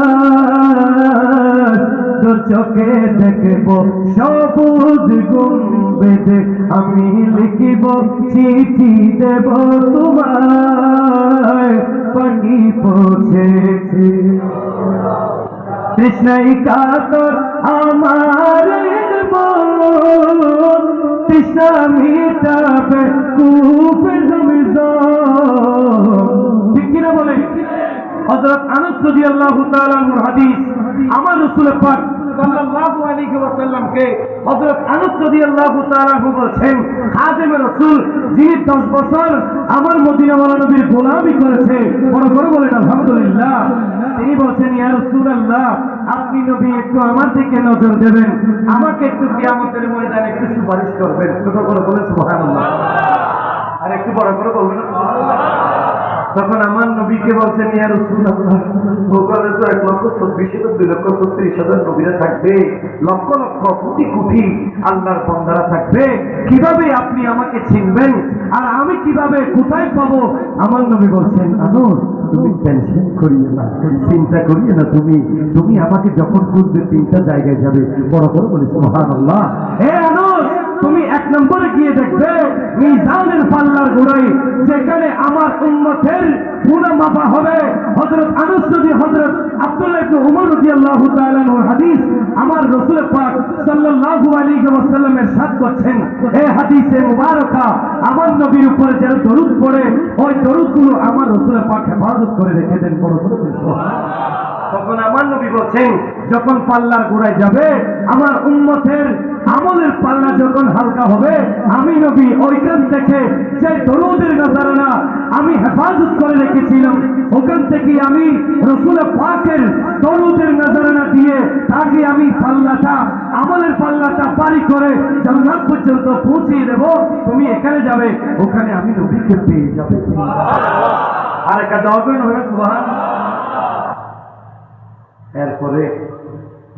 তোর চোখে দেখব সবুজ গম্বুজে, আমি লিখিব চিঠি দেব তোমায়, পাখি পৌঁছেছে। তৃষ্ণাই কাতর আমার মন, তৃষ্ণা মিটাবে কূপে জমজম। ঠিক কিনা বলে? হযরত আনাস রাদিয়াল্লাহু তাআলা আনহুর হাদিস, আমার রাসূল পাক সাল্লাল্লাহু আলাইহি ওয়াসাল্লামকে হযরত আনাস রাদিয়াল্লাহু তাআলা আনহু বলেন, খাদেম রাসূল যিনি 10 বছর আমার মদিনাওয়ালা নবীর গোলামি করেছে, বড় করে বলেন আলহামদুলিল্লাহ। তিনি বলছেন, ইয়া রাসূলুল্লাহ, আপনি নবী একটু আমার দিকে নজর দেবেন, আমাকে একটু কিয়ামতের ময়দানে একটু সুপারিশ করবেন। ছোট করে বলেন সুবহানাল্লাহ, আর একটু বড় করে বলবেন সুবহানাল্লাহ। তখন আমার নবীকে বলছেন, ইয়া রাসূলুল্লাহ, ভূগোলে তো 1,24,2,36,000 নবীরা থাকবে, লক্ষ লক্ষ কোটি কোটি আল্লাহর বান্দারা থাকবে, কিভাবে আপনি আমাকে চিনবেন আর আমি কিভাবে কোথায় পাবো? আমার নবী বলছেন, আনুস, তুমি টেনশন করিয়ে না, চিন্তা করিয়ে না, তুমি আমাকে যখন খুঁজবে 3টা জায়গায় যাবে। বড় করে বলি সুবহানাল্লাহ। হে আনুস, তুমি 1 নম্বরে গিয়ে দেখবে মিজানের পাল্লার গোড়ায় যেখানে আমার উম্মতের গুনাহ মাপা হবে। হযরত আনাস রাদি হযরত আব্দুল্লাহ ইবনে উমর রাদিয়াল্লাহু তাআলা আনহুর হাদিস, আমার রাসূল পাক সাল্লাল্লাহু আলাইহি ওয়াসাল্লাম ইরশাদ করছেন, এই হাদিসে মুবারকা আমার নবীর উপরে যারা দরুদ পড়ে, ওই দরুদগুলো আমার রাসূল পাক হেফাজত করে রেখে দেন। বড় করে সুবহানাল্লাহ। তখন আমার নবী বলছেন, যখন পাল্লার গোড়ায় যাবে আমার উম্মতের আমলের পাল্লা যখন হালকা হবে, আমি নবী ওইখান থেকে যে দরুদের নজরানা আমি হেফাজত করে রেখেছিলাম, ওখান থেকে আমি রাসূল পাকের দরুদের নজরানা দিয়ে তাকে আমি পাল্লাটা, আমলের পাল্লাটা পারি করে জান্নাত পর্যন্ত পৌঁছিয়ে দেব। তুমি এখানে যাবে, ওখানে আমি নবীকে পেয়ে যাবে। আর একটা দোয়া করেন হবে সুবহানাল্লাহ। এরপরে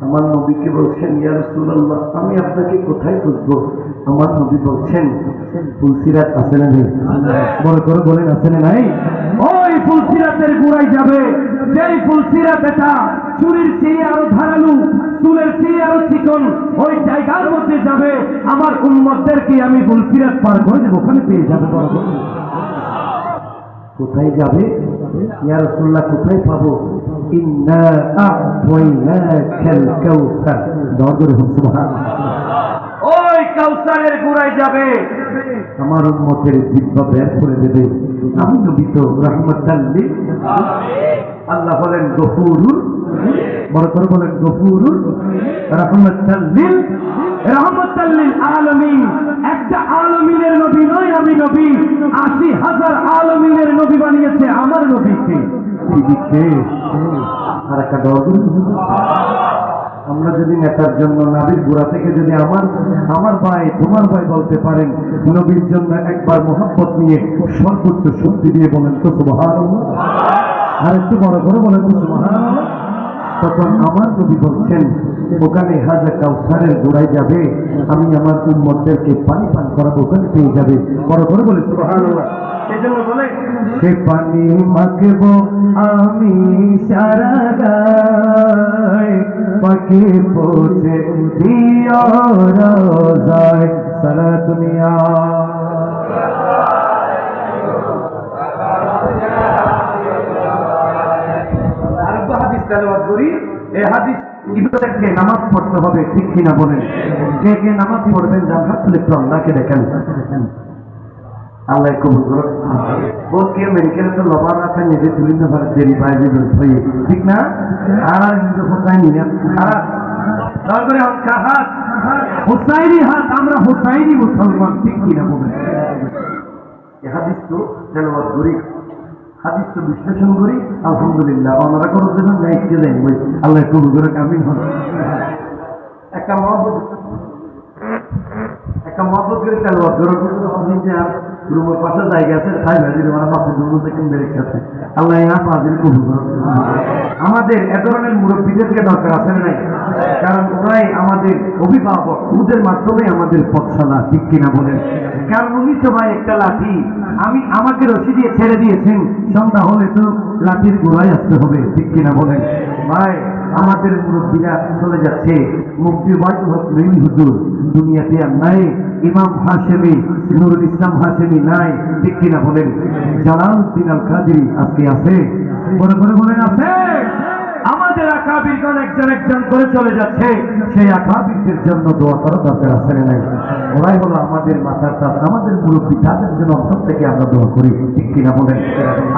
আমার নবীকে বলছেন, ইয়া রাসূলুল্লাহ, আমি আপনাকে কোথায় খুঁজবো? আমার নবী বলছেন, ফুলসিরাত আছে না নেই? বড় করে বলেন, আছে না নাই? ওই ফুলসিরাতের গোড়ায় যাবে, যেই ফুলসিরাত এটা চুরির চেয়ে আরো ধারালু, চুলের চেয়ে আরো চিকন, ওই জায়গার মধ্যে যাবে। আমার উম্মতদেরকে আমি ফুলসিরাত পার করে দেবো, ওখানে পেয়ে যাবে। বড় করে কোথায় যাবে? ইয়া রাসূলুল্লাহ, কোথায় পাবো? ইন্না আ'তাইনাকাল কাউসার। দরজা সুবহানাল্লাহ। ওই কাউসারের গোড়ায় যাবে, আমার উম্মতের জিহ্বা বের করে দেবে। আমি নবী তো রাহমাতাল লিল আলামিন। আল্লাহ বলেন গফুরুর, বড় করে বলেন গফুরুর রাহমাতাল লিল আলামিন। একটা আলামিনের নবী নয় আমি নবী, ৮০,০০০ আলামিনের নবী বানিয়েছে আমার নবীকে। আর একটা দরজা, আমরা যদি নেতার জন্য নাবির গোড়া থেকে যদি আমার ভাই তোমার ভাই বলতে পারেন, নবীর জন্য একবার মোহাব্বত নিয়ে সর্বোচ্চ শক্তি দিয়ে বলেন তো সুবহানাল্লাহ। আর একটু বড় করে বলেন তো সুবহানাল্লাহ। তখন আমার নবী বলছেন ওখানে হাজা কাউসারের গোড়ায় যাবে, আমি আমার উম্মতদেরকে পানি পান করাবো, ওখানে পেয়ে যাবে। বড় করে বলে সুবহানাল্লাহ। সেজন্য বলে সে পানি মাখবো আমি সারা গায়, পাখি পৌঁছে দিও রোজায় সারা দুনিয়া। আরেকটা হাদিস তেলাওয়াত করি। এই হাদিস ইবাদতকে নামাজ পড়তে হবে, ঠিক কিনা বলেন? কে কে নামাজ পড়বেন যান হাত তুলে একটু আল্লাহকে দেখেন। আল্লাহ কবুল করুন। বহুত কে মেডিকেলে তো লবার রাখা নিজে তুলি না পারে দেরি পায় দিবেন, ঠিক না? আর কিন্তু হোসাইনি না, আর তারপরে হাত হোসাইনি হাত, আমরা হোসাইনি মুসলমান, ঠিক কিনা বলেন? এই হাদিস তো তেলাওয়াত করি, হাদিস তো বিশ্লেষণ করি। আলহামদুলিল্লাহ ওনারা কোনো জন্য নেইকে যাই বই আল্লাহ কবুল করে কামিল হন। একটা মহব্বত করে তেলাওয়াত করো, রুমের পাশে জায়গা আছে, তাই ভাই আমার বাপুর জন্য দেখেন বেড়ে সাথে আল্লাহ ইহা পাঁচের কবুল করো। আমাদের এ ধরনের মুরব্বীদেরকে দরকার আছে নাই? কারণ ওরাই আমাদের অভিভাবক, ওদের মাধ্যমে আমাদের পথ চলা, ঠিক কিনা বলেন? কারণ উনি তো ভাই একটা লাঠি, আমাকে রশি দিয়ে ছেড়ে দিয়েছেন, সন্ধ্যা হলে তো লাঠির গোড়ায় আসতে হবে, ঠিক কিনা বলেন? ভাই আমাদের মুরব্বীরা চলে যাচ্ছে, মুফতি ওয়াইদুল হক নঈম হুজুর দুনিয়াতে আর নাই, ইমাম হাশেমি নুরুল ইসলাম হাশেমি নাই, ঠিক কিনা বলেন? জালালউদ্দিন আল কাদেরী আজকে আছে, বড় করে বলেন আছে। আমাদের আকাবিরগণ একজন একজন করে চলে যাচ্ছে, সেই আকাবিরদের জন্য দোয়া করা দরকার আছে না নাই? ওরাই হলো আমাদের মাথার তাজ, আমাদের মুরব্বী, তাদের জন্য অন্তর থেকে আমরা দোয়া করি, ঠিক কিনা বলেন?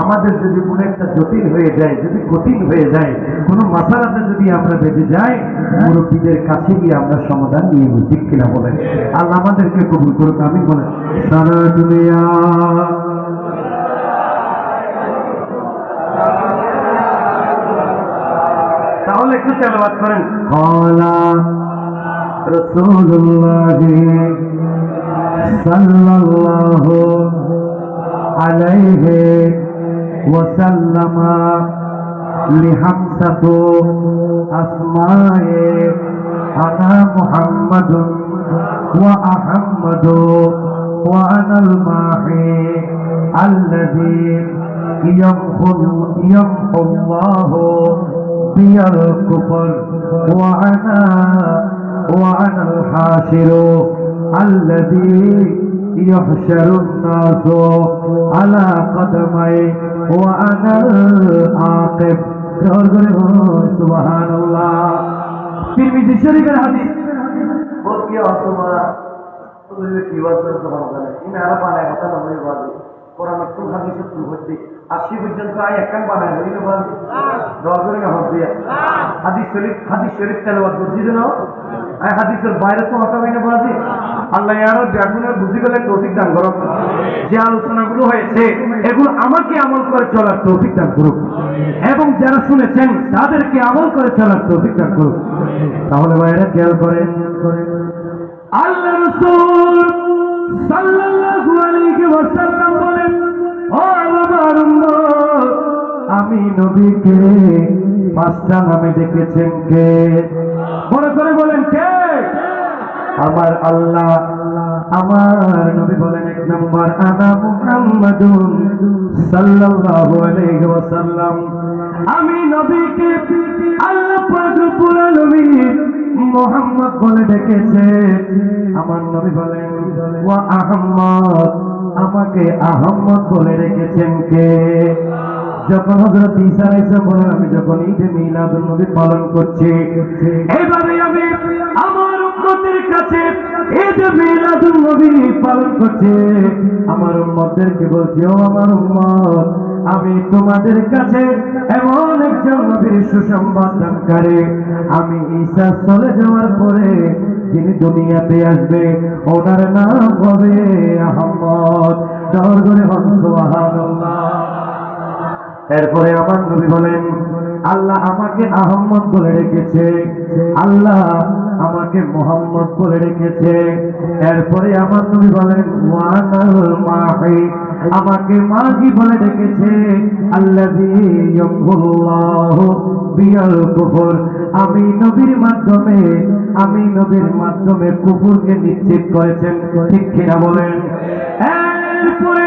আমাদের যদি মনে একটা জটিল হয়ে যায়, যদি কঠিন হয়ে যায়, কোনো মাসালাতে যদি আমরা বেঁচে যাই, মুরব্বীদের কাছে গিয়ে আমরা সমাধান নিয়ে নিই, ঠিক কিনা বলেন? আল্লাহ আমাদেরকে কবুল করুক, আমি বলেন সারা দুনিয়া। তাহলে একটু তেলাওয়াত করেন। ক্বালা রাসূলুল্লাহ সাল্লাল্লাহু আলাইহি ওয়াসাল্লাম লিহামসাতু আসমায়ে আনা মুহাম্মাদুন ওয়া আহমদু ওয়া আনাল মাহি আল্লাযী ইয়ামহুল্লাহু বিয়াল কুফর ওয়া আনা আল হাশিরু আল্লাযী ইহশারুন নাসু আলা কদমাই ওয়া আনা আকিব। সুবহানাল্লাহ। তিরমিজি শরীফের হাদিস। বহুত কি অতমা তুমি কি ওয়াজ তোমার জানে ইনারা বানায় কথা নয় ওয়াজ কোরআন তো হাদিস তো হচ্ছে 80 পর্যন্ত আয় একখান বানায় হইলো ওয়াজ দরকার না হবে হাদিস শরীফ তেলাওয়াত করছি না আয় হাদিসের বাইরে তো হতা হইনা বাজি আল্লাহ ইয়ারও জাগুনে বুঝি গেলে তৌফিক দান করুক। যে আলোচনাগুলো হয়েছে এগুলো আমাকে আমল করে চলার তৌফিক দান করুক এবং যারা শুনেছেন তাদেরকে আমল করে চলার তৌফিক দান করুক। তাহলে ভাইরা খেয়াল করেন, আল্লাহ রাসূল সাল্লাল্লাহু আলাইহি ওয়াসাল্লাম বলেন, ও আমার উম্মত, আমি নবীকে পাঁচটা নামে ডেকেছেন কে? বড় করে বলেন কে? আমার আল্লাহ। আমার নবী বলেন এক নম্বর আনা মুহাম্মাদুন সাল্লাল্লাহু আলাইহি ওয়াসাল্লাম, আমি নবীকে আল্লাহ পাক রব্বুল আলামিন মুহাম্মদ বলে ডেকেছে। আমার নবী বলেন ওয়া আহমদ, আমাকে আহমদ বলে রেখেছেন কে? যখন হযরত ঈসা আলাইহিস সালাম বলেন আমি যখন ঈদে মিলাদুন নবী পালন করছি, এইভাবে আমি আমার উম্মতের কাছে ঈদে মিলাদুন নবী পালন করছি। আমার উম্মতদেরকে বলছি, ও আমার উম্মত, আমি তোমাদের কাছে এমন একজন নবীর সুসংবাদ দানকারী। আমি ঈসা চলে যাওয়ার পরে যিনি দুনিয়াতে আসবে ওনার নাম হবে আহমদ। জোর করে বলুন সুবহানাল্লাহ। এরপরে আমার নবী বলেন আল্লাহ আমাকে আহমদ বলে রেখেছে। আল্লাহ আমাকে মোহাম্মদ বলে রেখেছে। এরপরে আমার নবী বলেন ওয়ানাল মাহি, আমাকে মাহি বলে রেখেছে। আল্লাযী ইয়ামহুল্লাহু বিল কুফর, আমি নবীর মাধ্যমে কুফরকে নিশ্চিত করেছেন। ঠিক কিনা বলেন? এরপরে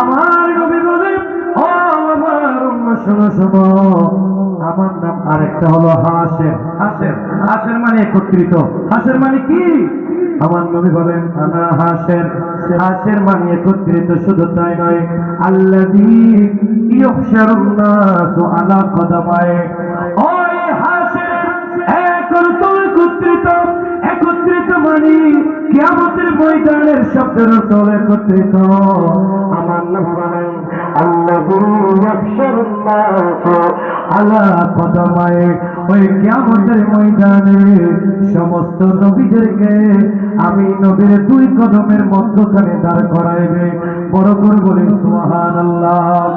আমার নবী বলেন ও আমার উম্মত শোনো শোনো, আমার নাম আরেকটা হলো হাশের। হাশের মানে একত্রিত। হাশের মানে কি? আমার নবী বলেন আনা হাশের। হাশের মানে একত্রিত। শুধু তাই নয়, আল্লাযী ইউহশারুন নাসু আলা কদামায়ে, ওই হাশের একত্রিত মানে কিয়ামতের ময়দানের শব্দের তলে একত্রিত। আমার নবী বলেন আল্লাযী ইউহশারুন নাসু আলা কদামায়ে, ওই কিয়ামতের ময়দানে সমস্ত নবীদেরকে আমি নবীর দুই কদমের মধ্যখানে দাঁড় করাইবে। বড় করে বলি সুবহানাল্লাহ।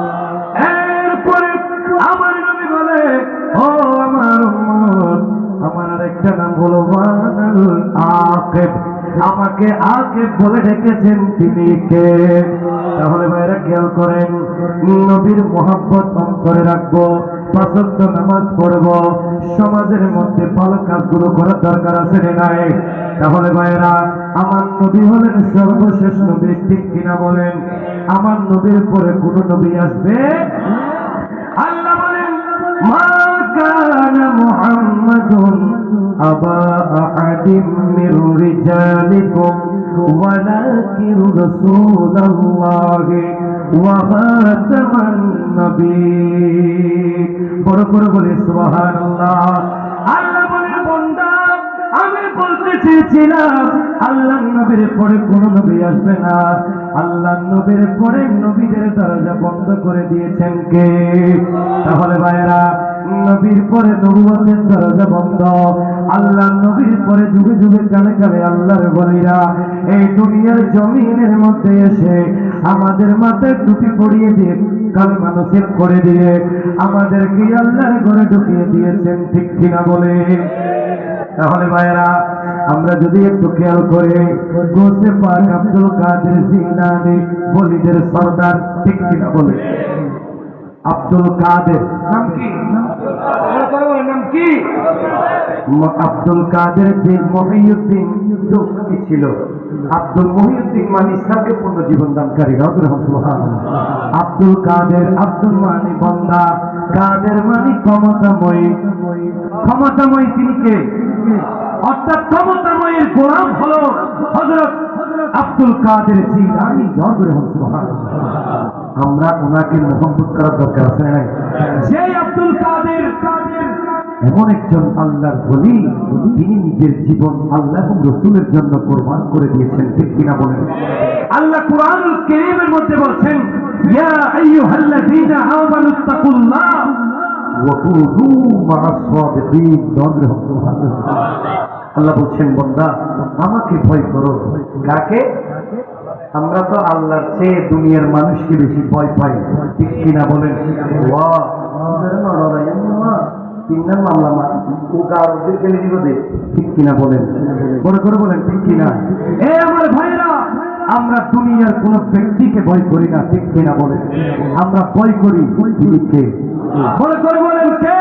এরপরে আমার নবী বলে ও আমার উম্মত, আমার আরেকটা নাম হলো ওয়ানাল আকিব, আমাকে আকিব বলে ডেকেছেন। তিনি কে? তাহলে ভাইরা খেয়াল করেন, নবীর মহব্বত অন্তরে রাখবো, পাঁচ ওয়াক্ত নামাজ পড়বো, সমাজের মধ্যে ভালো কাজগুলো করার দরকার আছে না নাই? তাহলে ভাইরা আমার নবী হলেন সর্বশেষ নবী। ঠিক কিনা বলেন? আমার নবীর পরে কোন নবী আসবে? আল্লাহ বলেন মা কানা মুহাম্মাদুন আবা আহাদিম মির রিজালিকুম ওয়ালাকিন রাসূলুল্লাহি ওয়া খাতামান নবিয়্যিন। বড় করে বলি সুবহানাল্লাহ। আল্লাহ বলেন বান্দা, আমি বলতে চেয়েছিলাম আল্লাহর নবীর পরে কোন নবী আসবে না। আল্লাহর নবীর পরে নবীদের দরজা বন্ধ করে দিয়েছেন কে? তাহলে ভাইরা নবীর পরে নবুয়তের দরজা বন্ধ। আল্লাহর নবীর পরে যুগে যুগে কালে কালে আল্লাহর ওলিরা এই দুনিয়ার জমিনের মধ্যে এসে আমাদের মাথায় টুপি পরিয়ে দিয়ে কালমা নসিব করে দিয়ে আমাদেরকে আল্লাহর ঘরে ঢুকিয়ে দিয়েছেন। ঠিক কিনা বলে? তাহলে ভাইরা আমরা যদি একটু খেয়াল করে গোসে পাক আব্দুল কাদের জিলানী ওলিদের সরদার। ঠিক কিনা বলে? আব্দুল কাদের নাম কি? নাম কি? আব্দুল কাদের যে মহিউদ্দিন ছিল, আব্দুল মহিউদ্দিন মানে ইসলামকে পূর্ণ জীবন দানকারী। আব্দুল কাদের, আব্দুল মানে বন্দা, কাদের মানে ক্ষমতাময়ী। ক্ষমতাময়ী তিনি কে? অর্থাৎ ক্ষমতাময়ের গোলাম হলো হযরত আব্দুল কাদের জিলানী। আমরা ওনাকে মোহাম্মদ করার দরকার আছে না? যে আব্দুল কাদের এমন একজন আল্লাহর ওলি, তিনি নিজের জীবন আল্লাহ এবং রাসূলের জন্য কুরবান করে দিয়েছেন। ঠিক কিনা বলেন? আল্লাহ কুরআনুল কারীমের মধ্যে বলছেন ইয়া আইয়ুহাল্লাযীনা আমানুত্তাকুল্লাহ ওয়া কুনু মা'আস সাদিকিন। আল্লাহ বলছেন বান্দা আমাকে ভয় করো। কাকে? আমরা তো আল্লাহর চেয়ে দুনিয়ার মানুষকে বেশি ভয় পাই। ঠিক কিনা বলেন? ঠিক কিনা বলেন? বড় করে বলেন ঠিক কিনা? এ আমার ভাইরা, আমরা দুনিয়ার কোন ব্যক্তিকে ভয় করি না। ঠিক কিনা বলেন? আমরা ভয় করি কে? বড় করে বলেন কে?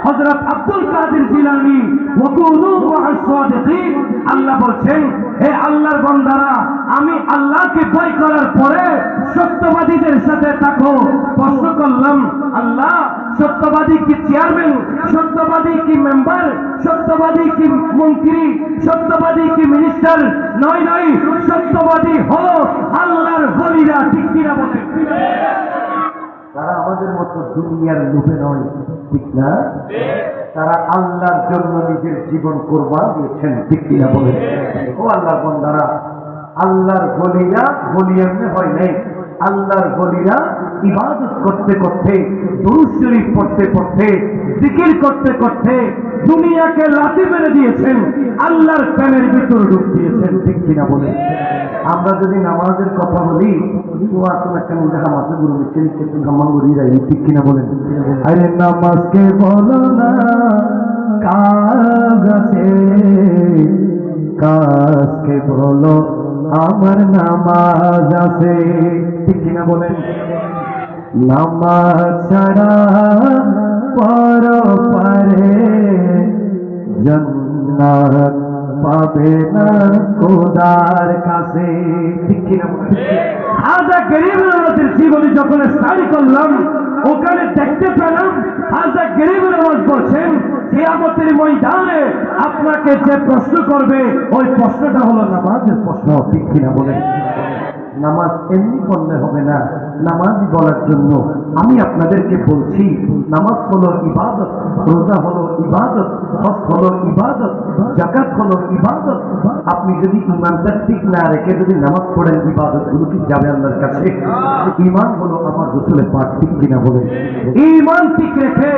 হযরত আব্দুল কাদের জিলানী। আল্লাহ বলছেন হে আল্লাহর বান্দারা, আমি আল্লাহকে ভয় করার পরে সত্যবাদীদের সাথে থাকো। প্রশ্ন করলাম আল্লাহ, সত্যবাদী কি চেয়ারম্যান? সত্যবাদী কি মেম্বার? সত্যবাদী কি মন্ত্রী? সত্যবাদী কি মিনিস্টার? নয় নয়, সত্যবাদী হলো আল্লাহর ওলিরা। ঠিক কিনা বলেন? তারা আমাদের মতো দুনিয়ার লোভে নয়। ঠিক না? তারা আল্লাহর জন্য নিজের জীবন কুরবান দিয়েছেন। ঠিক কিনা বলেন? ও আল্লাহর বান্দারা, আল্লাহর ওলিরা ওলি এমনি হয় নাই। আল্লাহর ওলিরা ইবাদত করতে করতে, দুরূদ শরীফ পড়তে পড়তে, জিকির করতে করতে দুনিয়াকে লাথি মেরে দিয়েছেন, আল্লাহর প্রেমের ভিতর ঢুক দিয়েছেন। ঠিক কিনা বলেন? আমরা যদি নামাজের কথা বলি, ঠিক কিনা বলেন? আরে নামাজকে বলো না কাজ আছে, কাজকে বলো আমার নামাজ আছে। ঠিক কিনা বলেন? নামাজ ছাড়া পরপারে জান্নাত পাবে না খোদার কাছে। ঠিক কিনা বলেন? হাজা গরিব নওয়াজের জীবনী যখন স্টাডি করলাম, ওখানে দেখতে পেলাম হাজা গরিব নওয়াজ বলছেন কিয়ামতের ময়দানে আপনাকে যে প্রশ্ন করবে ওই প্রশ্নটা হলো নামাজের প্রশ্ন। ঠিক কিনা বলেন? নামাজ এমনি পড়লে হবে না, নামাজ বলার জন্য আমি আপনাদেরকে বলছি নামাজ হলো ইবাদত, রোজা হলো ইবাদত, হজ হলো ইবাদত, যাকাত হলো ইবাদত। আপনি যদি ইমানটা ঠিক না রেখে যদি নামাজ পড়েন, ইবাদত গুলো কি যাবে আল্লাহর কাছে? ঈমান হলো আমার রাসূলের পাঠ। ঠিক কিনা বলেন? ঈমান ঠিক রেখে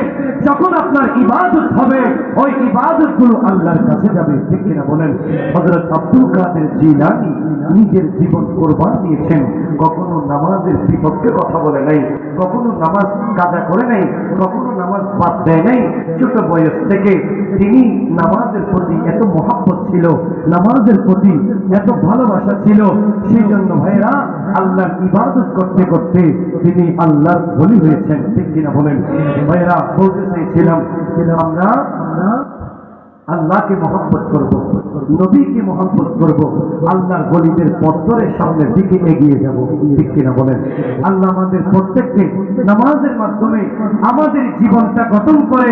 যখন আপনার ইবাদত হবে ওই ইবাদত গুলো আল্লাহর কাছে যাবে। ঠিক কিনা বলেন? হযরত আব্দুল কাদের জিলানী নিজের জীবন কোরবান দিয়েছেন, কখনো নামাজের বিপক্ষে কথা বলে নাই, কখনো নামাজ কাজা করে নাই, কখনো নামাজ বাদ দেয় নাই। ছোট বয়স থেকে তিনি নামাজের প্রতি এত মহব্বত ছিল, নামাজের প্রতি এত ভালোবাসা ছিল, সেই জন্য ভাইরা আল্লাহর ইবাদত করতে করতে তিনি আল্লাহর বলি হয়েছেন। ঠিক কিনা বলেন? ভাইরা বলতে চাইছিলাম আমরা আল্লাহকে মহব্বত করব, নবীকে মহব্বত করব, আল্লাহর গলিদের পথের সামনের দিকে এগিয়ে যাব। ঠিক কিনা বলেন? আল্লাহ আমাদের প্রত্যেককে নামাজের মাধ্যমে আমাদের জীবনটা গঠন করে,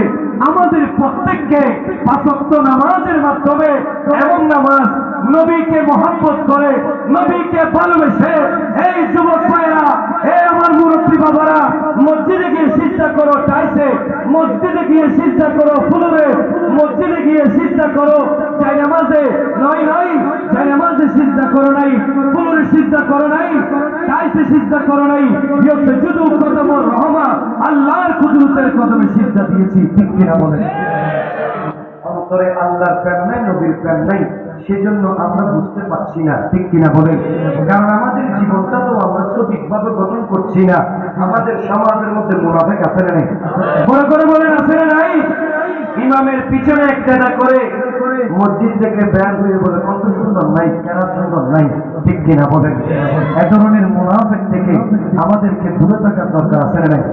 আমাদের প্রত্যেককে পাঁচ ওয়াক্ত নামাজের মাধ্যমে এমন নামাজ নবীকে মহব্বত করে, নবীকে ভালোবেসে, এই যুবক ভাইরা, এই আমার মুরব্বী বাবারা, মসজিদে গিয়ে সিজদা করো টাইসে, মসজিদে গিয়ে সিজদা করো ফুলরে, মসজিদে গিয়ে সিজদা করো চাই নামাজে, নয় নয় চাই নামাজে সিজদা করো নাই, ফুলরে সিজদা করো নাই, টাইসে সিজদা করো নাই, ইয়সজুদু কদমুর রহমা, আল্লাহর কুদরতের কদমে সিজদা দিয়েছি। ঠিক কিনা বলেন? অন্তরে আল্লাহর প্রেম নাই, নবীর প্রেম নাই, সেজন্য আমরা বুঝতে পারছি না। ঠিক কিনা বলেন? কারণ আমাদের জীবনটা তো আমরা সঠিকভাবে গঠন করছি না। আমাদের সমাজের মধ্যে মুনাফিক আছে না নাই? বড় করে বলেন, আছে না নাই? ইমামের পিছনে একটা করে মসজিদ থেকে বের হয়ে বলে কত সুন্দর নাই, কেন সুন্দর নাই। ঠিক কিনা বলেন? এ ধরনের মুনাফিক থেকে আমাদেরকে দূরে থাকার দরকার আছে না নাই?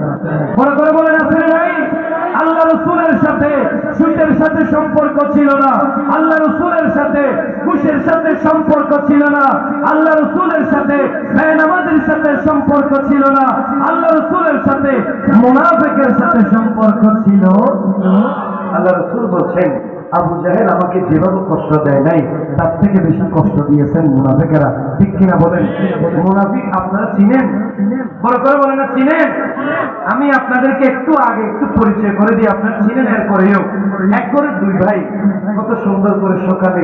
বড় করে বলেন, আছে না নাই? আল্লাহ রাসূলের সাথে সুদের সাথে সম্পর্ক ছিল না, আল্লাহ রাসূলের সাথে ঘুষের সাথে সম্পর্ক ছিল না, আল্লাহ রাসূলের সাথে বেনামাজের সাথে সম্পর্ক ছিল না, আল্লাহ রাসূলের সাথে মুনাফিকের সাথে সম্পর্ক ছিল। আল্লাহ রাসূল বলছেন আবু জাহেল আমাকে যেভাবে কষ্ট দেয় নাই তার থেকে বেশি কষ্ট দিয়েছেন মুনাফিকেরা। ঠিক কিনা বলেন? মুনাফিক আপনারা চিনেন? বড় করে বলেন না চিনেন? আমি আপনাদেরকে একটু আগে একটু পরিচয় করে দিই, আপনারা চিনেন। এরপরেও এক করে দুই ভাই কত সুন্দর করে সকালে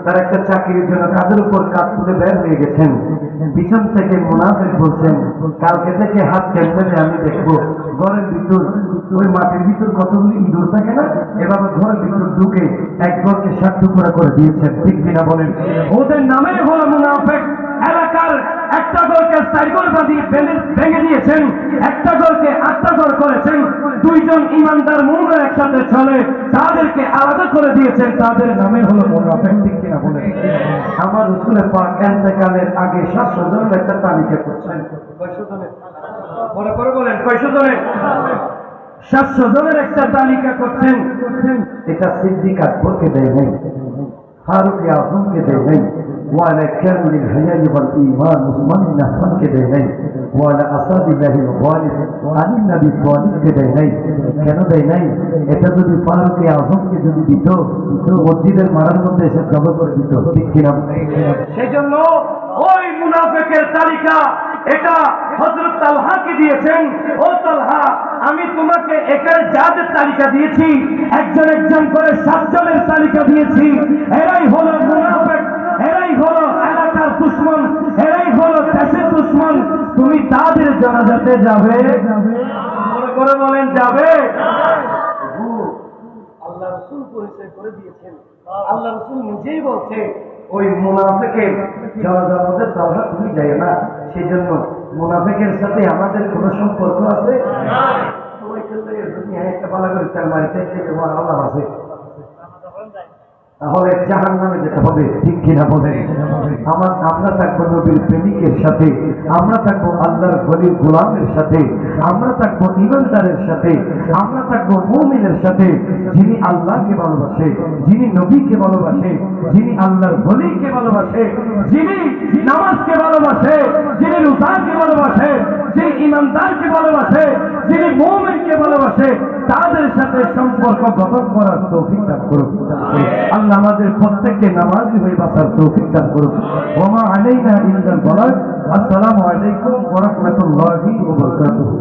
তার একটা চাকরির জন্য কাজের উপর কাজ তুলে বের হয়ে গেছেন। পিছন থেকে মুনাফিক বলছেন কালকে থেকে হাত কেমনে আমি দেখবো ঘরের ভিতর, ওই মাটির ভিতর কতগুলি ইঁদুর থাকে না, এভাবে ঘরের ভিতর ঢুকে এক ঘরকে 7 টুকরা করে দিয়েছেন। ঠিক কিনা বলেন? ওদের নামে হলো মুনাফিক। এলাকার একটা ঘরকে 4 ঘর বাঁধিয়ে ভেঙে দিয়েছেন, একটা ঘরকে 8টা ঘর করেছেন। দুইজন ইমানদার মুমিন একসাথে চলে, তাদেরকে আলাদা করে দিয়েছেন, তাদের নামে হলো মুনাফিক। ঠিক কিনা বলেন? আমার রাসূল পাক ইন্তেকালের আগে 700 জনের একটা তালিকা করছেন। কয়শো জনের? বড় করে বলেন, কয়শো জনের? 700 জনের একটা তালিকা করছেন। এটা সিদ্দিক আকবরকে দেয় নাই, ফারুক আজমকে দেয় নাই, ওয়ালা কামিলুল হায়াই ওয়াল ঈমান উসমান ইবনে আফফানকে দেয় নাই, ওয়ালা আসাদিল্লাহিল গালিব আলী নবী তালিবকে দেয় নাই। কেন দেয় নাই? এটা যদি ফারুক আজমকে যদি দিত মসজিদের মারার মধ্যে এসে জমা করে দিত। ঠিক কিনা? সেই জন্য ওই মুনাফিকের তালিকা এটা হযরত তালহাকে দিয়েছেন। ও তালহা, আমি তোমাকে একের যাদের তালিকা দিয়েছি, একজন একজন করে 7 জনের তালিকা দিয়েছি। এরাই হলো মুনাফিক, এরাই হলো এলাকার দুশমন, এরাই হলো দেশের দুশমন। তুমি তাদের জানাজাতে যাবে? মনে করে বলেন যাবে? আল্লাহ রাসূল পরিচয় করে দিয়েছেন। আল্লাহ রাসূল নিজেই বলছে ওই মুনাফিকের জানাজার মধ্যে তালহা তুমি যাই না। সেই জন্য মুনাফিকের সাথে আমাদের কোনো সম্পর্ক আছে? সবাই একটা ভালো করে তার বাড়িতে আল্লাহ আছে। তাহলে জাহান্নামে যেতে হবে, ঠিক কিনা বলেন? আমরা থাকবো নবীর প্রেমিকের সাথে, আমরা থাকবো আল্লাহর ওলির গোলামের সাথে, আমরা থাকবো ঈমানদারের সাথে, আমরা থাকবো মুমিনের সাথে, যিনি আল্লাহকে ভালোবাসে, যিনি নবীকে ভালোবাসে, যিনি আল্লাহর ওলিকে ভালোবাসে, যিনি নামাজকে ভালোবাসে, যিনি রোজাকে ভালোবাসে, যিনি ঈমানদারকে ভালোবাসে, যিনি মুমিনকে ভালোবাসে, তাদের সাথে সম্পর্ক গঠন করার তৌফিক দান করুন। আল্লাহ আমাদের প্রত্যেককে নামাজি হয়ে বাঁচার তৌফিক দান করুন। ওয়া মা আলাইনা ইল্লাল বালাগ। আসসালামু আলাইকুম ওয়া রাহমাতুল্লাহি ওয়া বারাকাতুহু।